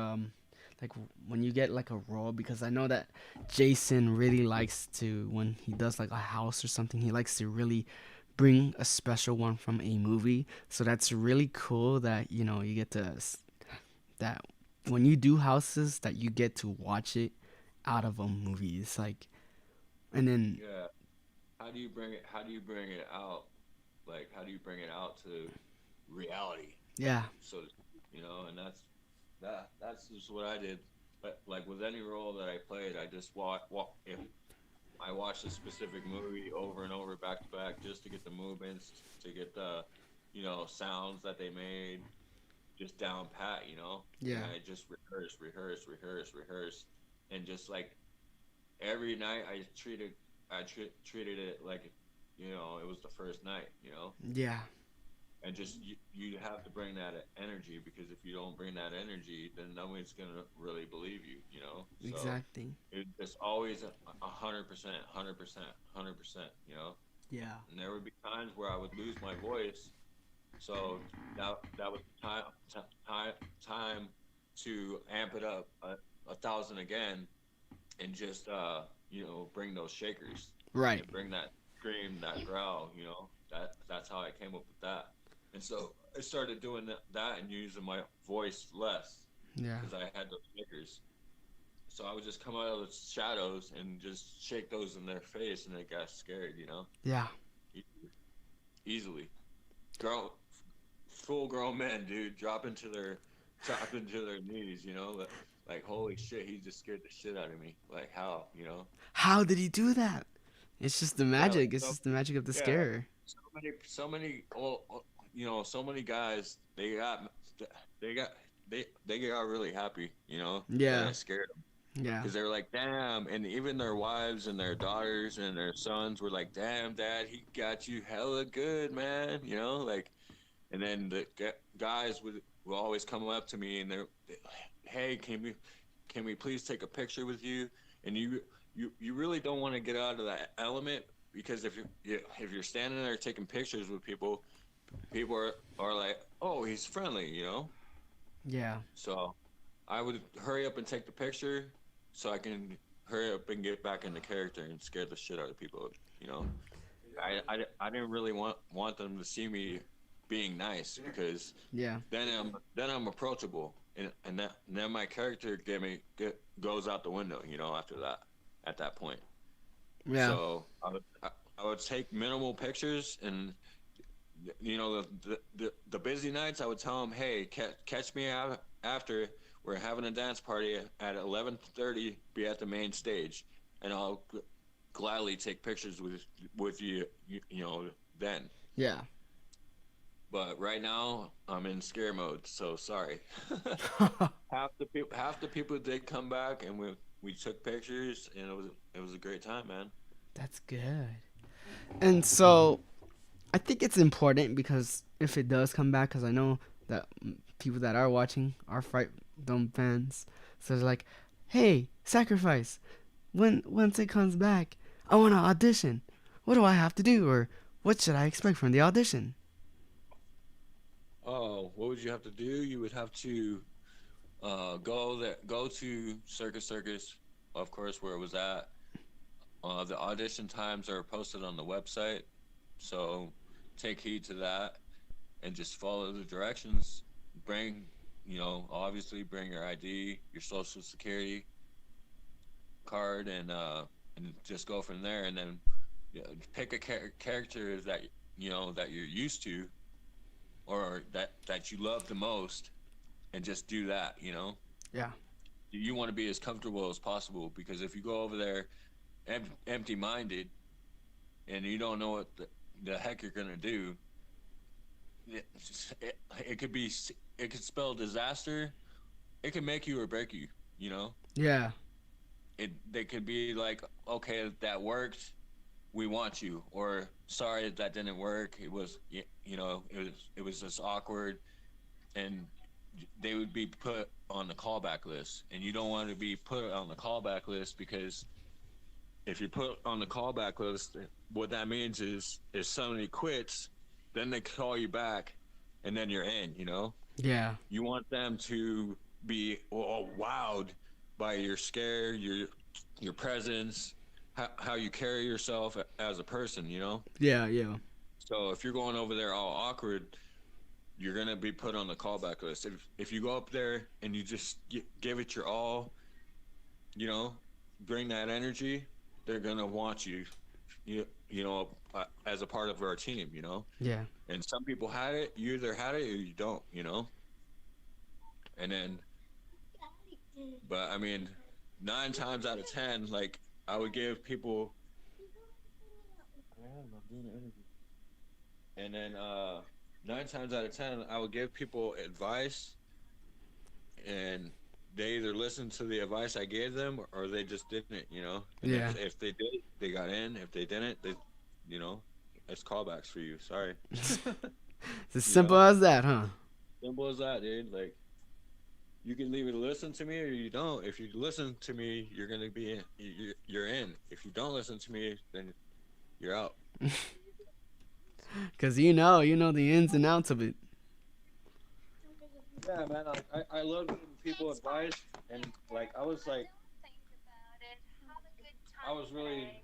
like when you get like a role, because I know that Jason really likes to, when he does like a house or something, he likes to really bring a special one from a movie. So that's really cool that you get to that when you do houses that you get to watch it out of a movie. It's like, and then yeah. How do you bring it out? Like, how do you bring it out to reality? yeah, So, and that's just what I did. But like with any role that I played, I just if I watched a specific movie over and over, back to back, just to get the movements, to get the, sounds that they made, just down pat. And yeah, I just rehearse, and just like every night I treated it like, it was the first night. yeah, And just you have to bring that energy, because if you don't bring that energy, then nobody's gonna really believe you. So exactly, it's always 100%, 100%, 100%. yeah, And there would be times where I would lose my voice, so that was time time to amp it up 1,000 again, and just bring those shakers right, and bring that scream, that growl. That's how I came up with that. And so I started doing that and using my voice less yeah, because I had those shakers. So I would just come out of the shadows and just shake those in their face, and they got scared. yeah. E- Easily. Girl, full grown men, dude, dropping to their knees. Like holy shit, he just scared the shit out of me. Like how, How did he do that? It's just the Yeah, like magic. It's just the magic of the yeah, scare. so many guys they got they got really happy, that Yeah. I scared them Yeah. because they were like, damn, and even their wives and their daughters and their sons were like, damn, dad, he got you hella good, man, like, and then the guys would always come up to me and hey, can we please take a picture with you? And you really don't want to get out of that element because if you're standing there taking pictures with people are like, oh, he's friendly, Yeah. So I would hurry up and take the picture so I can hurry up and get back into character and scare the shit out of people, you know. I didn't really want them to see me being nice because Yeah. then I'm approachable and then my character goes out the window, after that at that point. Yeah. So I would take minimal pictures and the busy nights I would tell them, hey, catch me out after we're having a dance party at 11:30, be at the main stage, and I'll gladly take pictures with you, then. Yeah. But right now I'm in scare mode, so sorry. Half the people did come back, and we took pictures, and it was a great time, man. That's good. And so I think it's important because if it does come back, because I know that people that are watching are Fright Dome fans, so they're like, "Hey, Sacrifice, once it comes back, I want to audition. What do I have to do, or what should I expect from the audition?" Oh, what would you have to do? You would have to go to Circus, of course, where it was at. The audition times are posted on the website, so take heed to that and just follow the directions. Bring, obviously bring your ID, your social security card, and just go from there. And then pick a character that you're used to or that you love the most, and just do that. Yeah. You want to be as comfortable as possible because if you go over there empty-minded and you don't know what the heck you're gonna do, it could be it could spell disaster. It could make you or break you. You know, Yeah. they could be like, okay, that worked. We want you, or sorry that didn't work. It was it was just awkward, and they would be put on the callback list, and you don't want to be put on the callback list because if you put on the callback list, what that means is if somebody quits, then they call you back, and then you're in. Yeah. You want them to be wowed by your scare, your presence, how you carry yourself as a person. Yeah. Yeah. So if you're going over there all awkward, you're gonna be put on the callback list. If you go up there and you just give it your all, you know, bring that energy, they're gonna want you, as a part of our team. Yeah. And some people had it. You either had it or you don't. And then, but I mean, 9 times out of 10, like I would give people. And then 9 times out of 10, I would give people advice, and they either listened to the advice I gave them or they just didn't. And Yeah. if they did, they got in. If they didn't, you know, it's callbacks for you. Sorry. It's as You simple know, as that, huh? simple as that, dude. Like you can either listen to me or you don't. If you listen to me, you're gonna be in. You're in. If you don't listen to me, then you're out. Cause you know the ins and outs of it. Yeah, man. I love giving people advice, and like I was really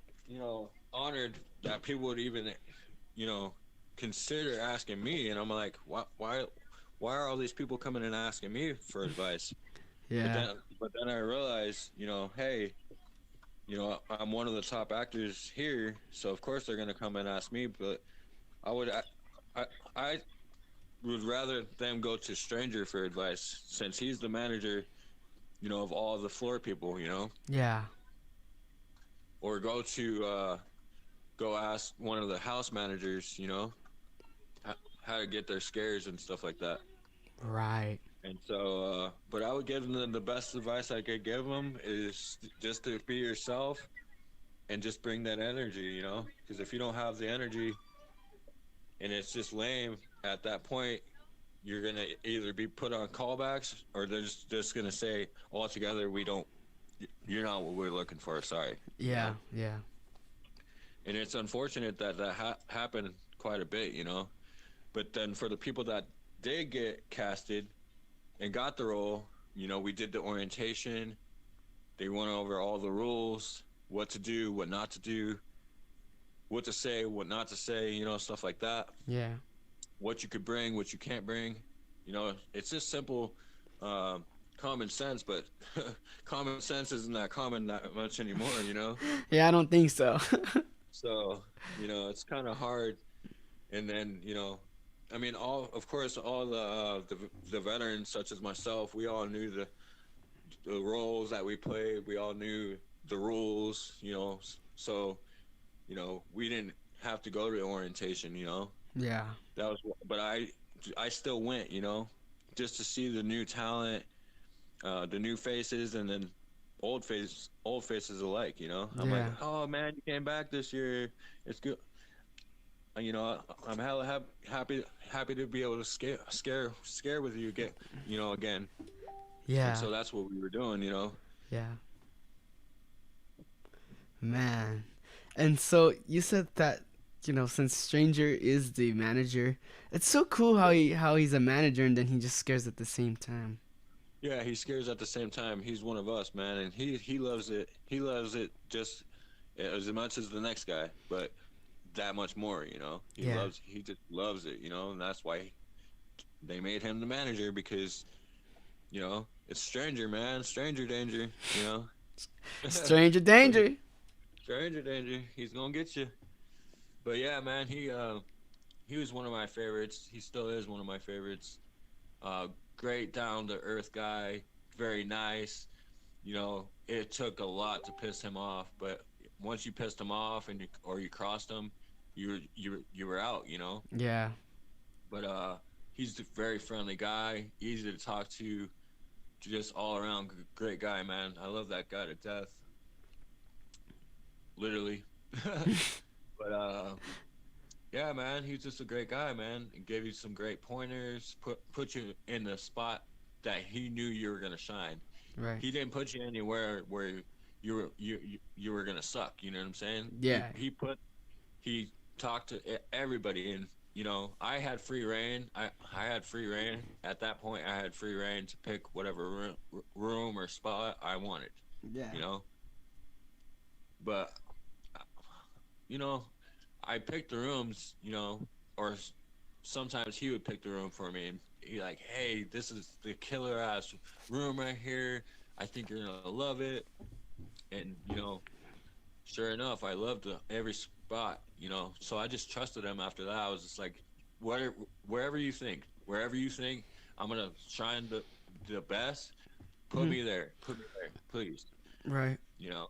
honored that people would even you know consider asking me, and I'm like, why are all these people coming and asking me for advice? But Yeah. then but then I realized, hey, I'm one of the top actors here, so of course they're gonna come and ask me. But I would I would rather them go to stranger for advice since he's the manager, of all the floor people, Yeah. or go ask one of the house managers, how to get their scares and stuff like that. Right. And so, but I would give them the best advice I could give them is just to be yourself and just bring that energy, because if you don't have the energy and it's just lame at that point, you're gonna either be put on callbacks or they're just gonna say altogether we don't. You're not what we're looking for. Sorry, Yeah. Yeah. and it's unfortunate that happened quite a bit, But then for the people that did get casted and got the role, we did the orientation. They went over all the rules, what to do, what not to do, what to say, what not to say, stuff like that. Yeah. What you could bring, what you can't bring. It's just simple uh, common sense, but common sense isn't that common that much anymore. Yeah, I don't think so. So, it's kind of hard. And then, I mean, of course, all the veterans, such as myself, we all knew the roles that we played. We all knew the rules, So, we didn't have to go to orientation. Yeah. That was, but I still went. Just to see the new talent, the new faces, and then old faces alike. I'm like, Yeah. oh man, you came back this year. It's good. I'm hella happy to be able to scare with you again. And Yeah. so that's what we were doing. Yeah. Man. And so you said that since Stranger is the manager, it's so cool how Yeah. he's a manager and then he just scares at the same time. Yeah, he scares at the same time. He's one of us, man, and he loves it. He loves it just as much as the next guy, but that much more. Yeah. He just loves it, and that's why they made him the manager because it's stranger, man, stranger danger. Stranger So danger. stranger danger, he's gonna get you. But yeah, man, he was one of my favorites. He still is one of my favorites. Uh, Great down to earth guy, very nice. It took a lot to piss him off, but once you pissed him off or you crossed him, you were out. Yeah. But he's a very friendly guy, easy to talk to, just all around great guy, man. I love that guy to death, literally. But yeah, man, he's just a great guy, man. He gave you some great pointers, put you in the spot that he knew you were gonna shine. Right. He didn't put you anywhere where you were gonna suck. You know what I'm saying? Yeah. He talked to everybody, and I had free reign. I had free reign at that point. I had free reign to pick whatever room or spot I wanted. Yeah. You know, but you know, I picked the rooms. Or sometimes he would pick the room for me, and he like, hey, this is the killer ass room right here. I think you're gonna love it, and sure enough, I loved every spot. So I just trusted him after that. I was just like, whatever, wherever you think, I'm gonna shine the best. Mhm. Put me there, please. Right. You know,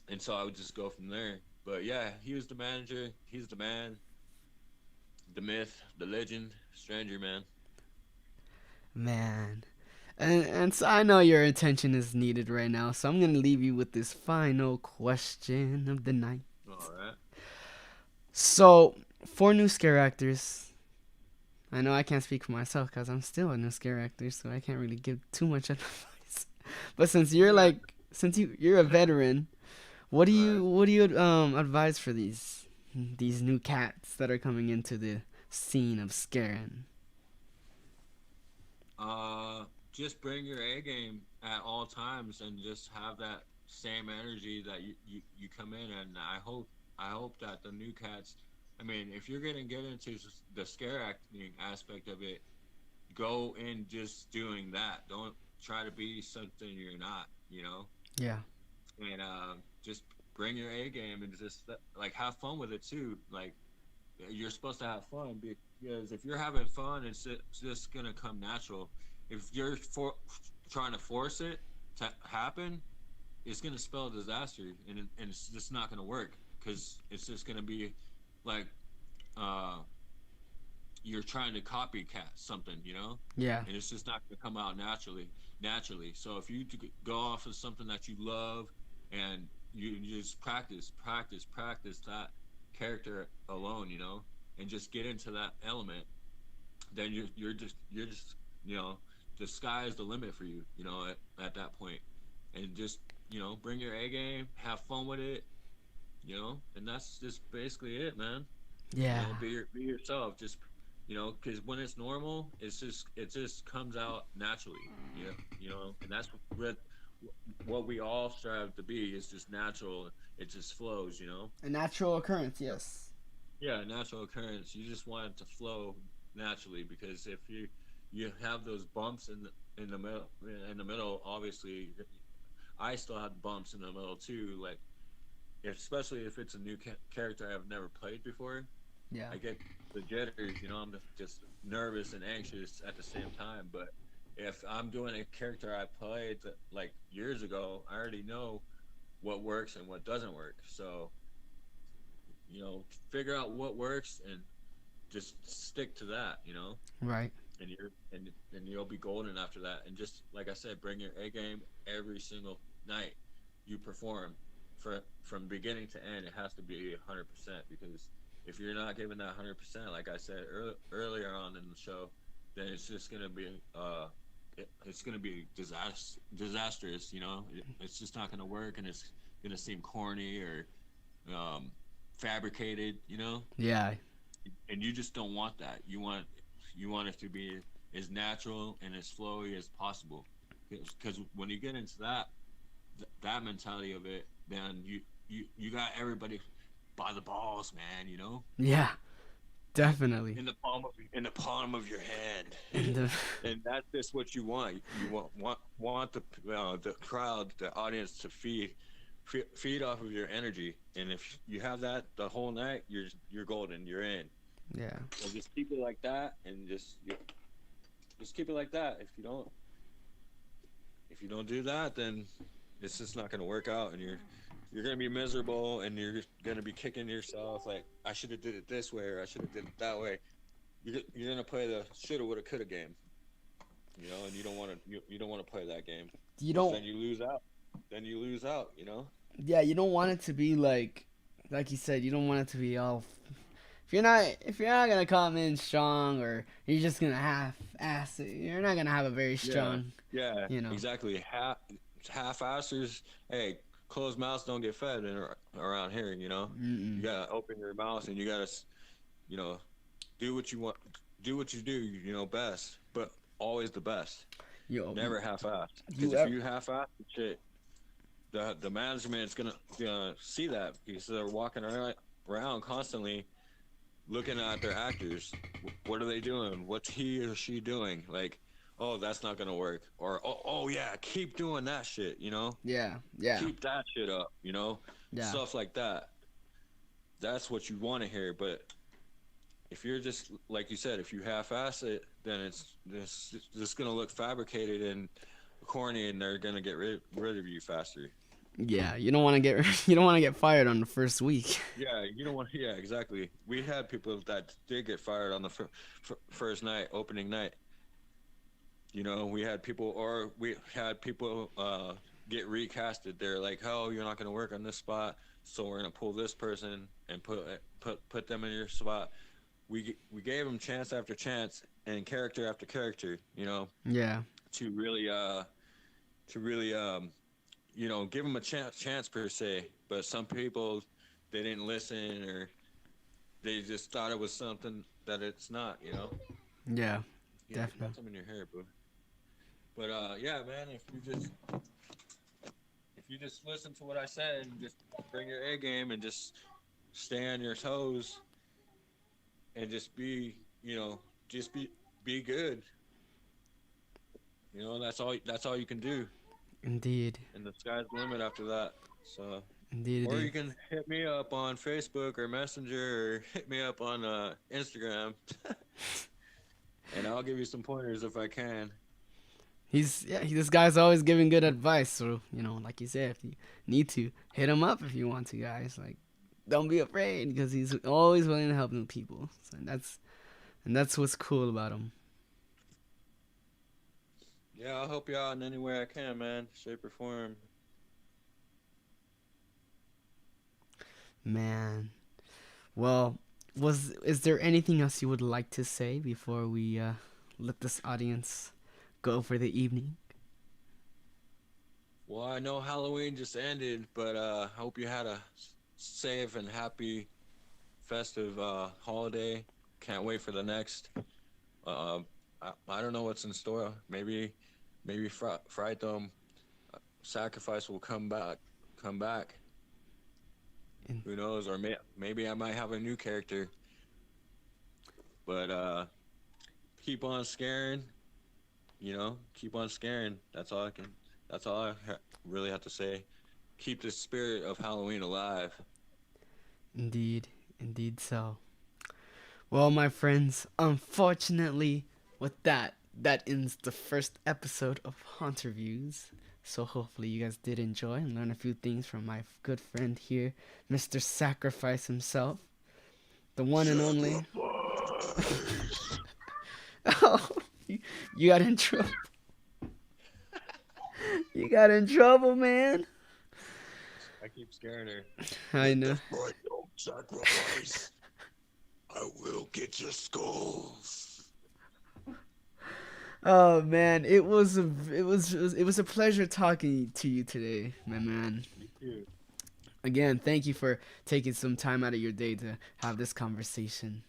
and so I would just go from there. But yeah, he was the manager. He's the man, the myth, the legend, stranger man. Man. And so I know your attention is needed right now, so I'm gonna leave you with this final question of the night. All right. So, for new scare actors, I know I can't speak for myself because I'm still a new scare actor, so I can't really give too much advice. But since you're Yeah. you're a veteran, Right. what do you advise for these new cats that are coming into the scene of scaring? Just bring your A game at all times and just have that same energy that you come in. And I hope that the new cats. I mean, if you're gonna get into the scare acting aspect of it, go in just doing that. Don't try to be something you're not. Yeah. And just bring your A game and just like have fun with it too. Like you're supposed to have fun, because if you're having fun, it's just gonna come natural. If you're trying to force it to happen, it's gonna spell disaster, and it's just not gonna work, because it's just gonna be like uh you're trying to copycat something, Yeah. and it's just not going to come out naturally. So if you go off of something that you love, and you just practice that character alone, and just get into that element, then you're just you know the sky is the limit for you, at that point. And just bring your A game, have fun with it, and that's just basically it, man. Yeah. Be yourself. Just because when it's normal, it just comes out naturally. And that's what we all strive to be, is just natural. It just flows. A natural occurrence, yes. Yeah, natural occurrence. You just want it to flow naturally, because if you have those bumps in the middle, obviously. I still have bumps in the middle too, like, especially if it's a new character I've never played before. Yeah. I get the jitters, I'm just nervous and anxious at the same time. But if I'm doing a character I played like years ago, I already know what works and what doesn't work. So, figure out what works and just stick to that, Right. and you'll be golden after that. And just like I said, bring your A game every single night you perform. From beginning to end, it has to be 100%, because if you're not giving that 100%, like I said earlier on in the show, then it's just gonna be it's gonna be disastrous. It's just not gonna work, and it's gonna seem corny or um, fabricated. Yeah. And you just don't want that. You want it to be as natural and as flowy as possible, because when you get into that mentality of it, then you got everybody by the balls, man. Yeah. Definitely. In the palm of your hand, And and that's just what you want. You want the crowd, the audience, to feed off of your energy. And if you have that the whole night, you're golden. You're in. yeah. So just keep it like that, and just keep it like that. If you don't do that, then it's just not going to work out, and you're going to be miserable, and you're going to be kicking yourself like, I should have did it this way, or I should have did it that way. You're going to play the shoulda woulda coulda game, and you don't want to play that game, You 'cause don't. then you lose out. Yeah, you don't want it to be like you said. You don't want it to be all. If you're not gonna come in strong, or you're just gonna half ass it, you're not gonna have a very Yeah, strong. yeah, You know. exactly. Half-assers, hey, closed mouths don't get fed around here. You Mm-mm. gotta open your mouth, and you gotta, you know, do what you want, do what you do, best, but always the best. You Never half-assed, because you if ever. you half-ass shit, the management's gonna see that, because they're walking around constantly looking at their actors. What are they doing? What's he or she doing? Like, oh, that's not gonna work. Or, oh yeah, keep doing that shit. Yeah. Yeah. Keep that shit up. Yeah. Stuff like that. That's what you want to hear. But if you're just like you said, if you half-ass it, then it's just gonna look fabricated and corny, and they're gonna get rid of you faster. Yeah. You don't want to get you don't want to get fired on the first week. Yeah, you don't want. Yeah, exactly. We had people that did get fired on the first night, opening night. We had people get recasted. They're like, "Oh, you're not going to work on this spot, so we're going to pull this person and put them in your spot." We gave them chance after chance and character after character, Yeah. to really give them a chance per se. But some people, they didn't listen, or they just thought it was something that it's not. Yeah. Yeah, you got Definitely. some in your hair, bro. But yeah, man, if you just listen to what I said, and just bring your A game, and just stay on your toes, and just be good. That's all you can do, Indeed. and the sky's the limit after that. So Indeed, it Or is. you can hit me up on Facebook or Messenger, or hit me up on Instagram, and I'll give you some pointers if I can. This guy's always giving good advice. So like you said, if you need to hit him up if you want to, guys. Like, don't be afraid because he's always willing to help new people. So that's what's cool about him. Yeah, I'll help you out in any way I can, man, shape or form. Man, well, is there anything else you would like to say before we let this audience go for the evening? Well, I know Halloween just ended, but I hope you had a safe and happy festive holiday. Can't wait for the next. Uh, I don't know what's in store. Maybe Fright Dome Sacrifice will come back. Come back. And Who knows? Or maybe I might have a new character. But keep on scaring. Keep on scaring. That's all I can. That's all really have to say. Keep the spirit of Halloween alive. indeed, indeed so. Well, my friends, unfortunately, with that ends the first episode of Haunterviews. So hopefully you guys did enjoy and learn a few things from my good friend here, Mr. Sacrifice himself, the one and only. Oh, you got in trouble. You got in trouble, man. I keep scaring her. I know. Fright Dome Sacrifice. I will get your skulls. Oh man, it was a pleasure talking to you today, my man. Me too. Again, thank you for taking some time out of your day to have this conversation.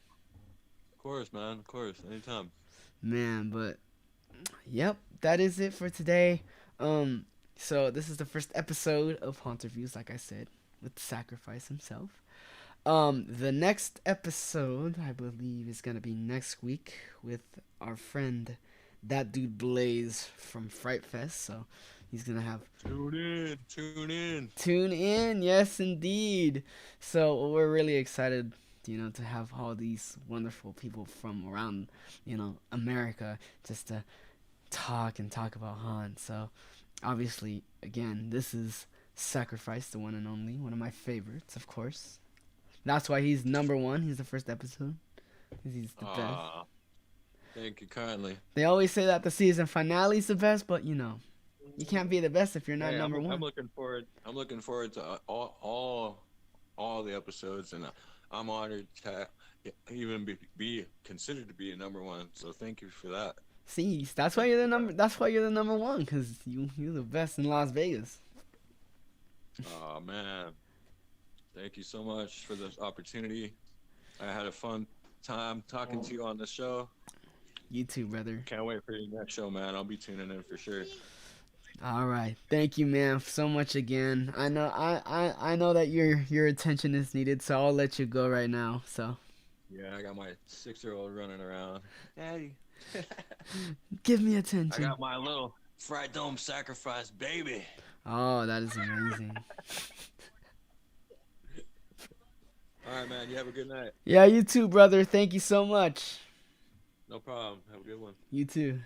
Of course, man. Of course. Anytime. Man, but yep, that is it for today. So this is the first episode of Haunterviews, like I said, with Sacrifice himself. The next episode, I believe, is gonna be next week with our friend, that dude Blaze from Fright Fest. So he's gonna have Tune in. Tune in. tune in, yes, indeed. So we're really excited, to have all these wonderful people from around, America, just to talk about haunt. So obviously, again, this is Sacrifice, the one and only, one of my favorites, of course. That's why he's number one. He's the first episode. 'Cause he's the best. Thank you kindly. They always say that the season finale's the best, but you can't be the best if you're not Hey, number one. I'm looking forward. I'm looking forward to all the episodes, and I'm honored to even be considered to be a number one. So thank you for that. See, that's why you're the number. That's why you're the number one, cause you're the best in Las Vegas. Oh man, thank you so much for this opportunity. I had a fun time talking to you on the show. You too, brother. Can't wait for your next show, man. I'll be tuning in for sure. All right, thank you, man, so much again. I know, I know that your attention is needed, so I'll let you go right now. So Yeah, I got my 6-year-old running around. Daddy. give me I attention. got my little Fright Dome Sacrifice baby. Oh, that is amazing. All right, man. You have a good night. Yeah, you too, brother. Thank you so much. No problem. Have a good one. You too.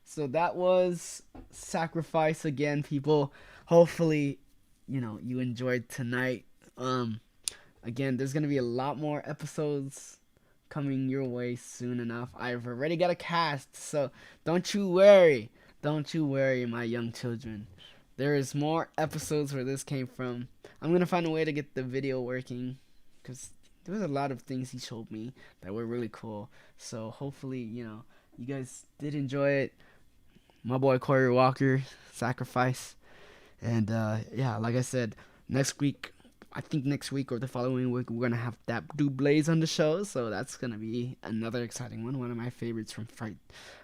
So that was Sacrifice again, people. Hopefully, you enjoyed tonight. Again, there's gonna be a lot more episodes coming your way soon enough. I've already got a cast, so don't you worry. Don't you worry, my young children. There is more episodes where this came from. I'm gonna find a way to get the video working, because there was a lot of things he showed me that were really cool. So hopefully, you guys did enjoy it. My boy Corey Walker, Sacrifice. And yeah, like I said, I think next week or the following week, we're going to have that dude Blaze on the show. So that's going to be another exciting one of my favorites from Fright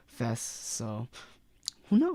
Fest. So who knows?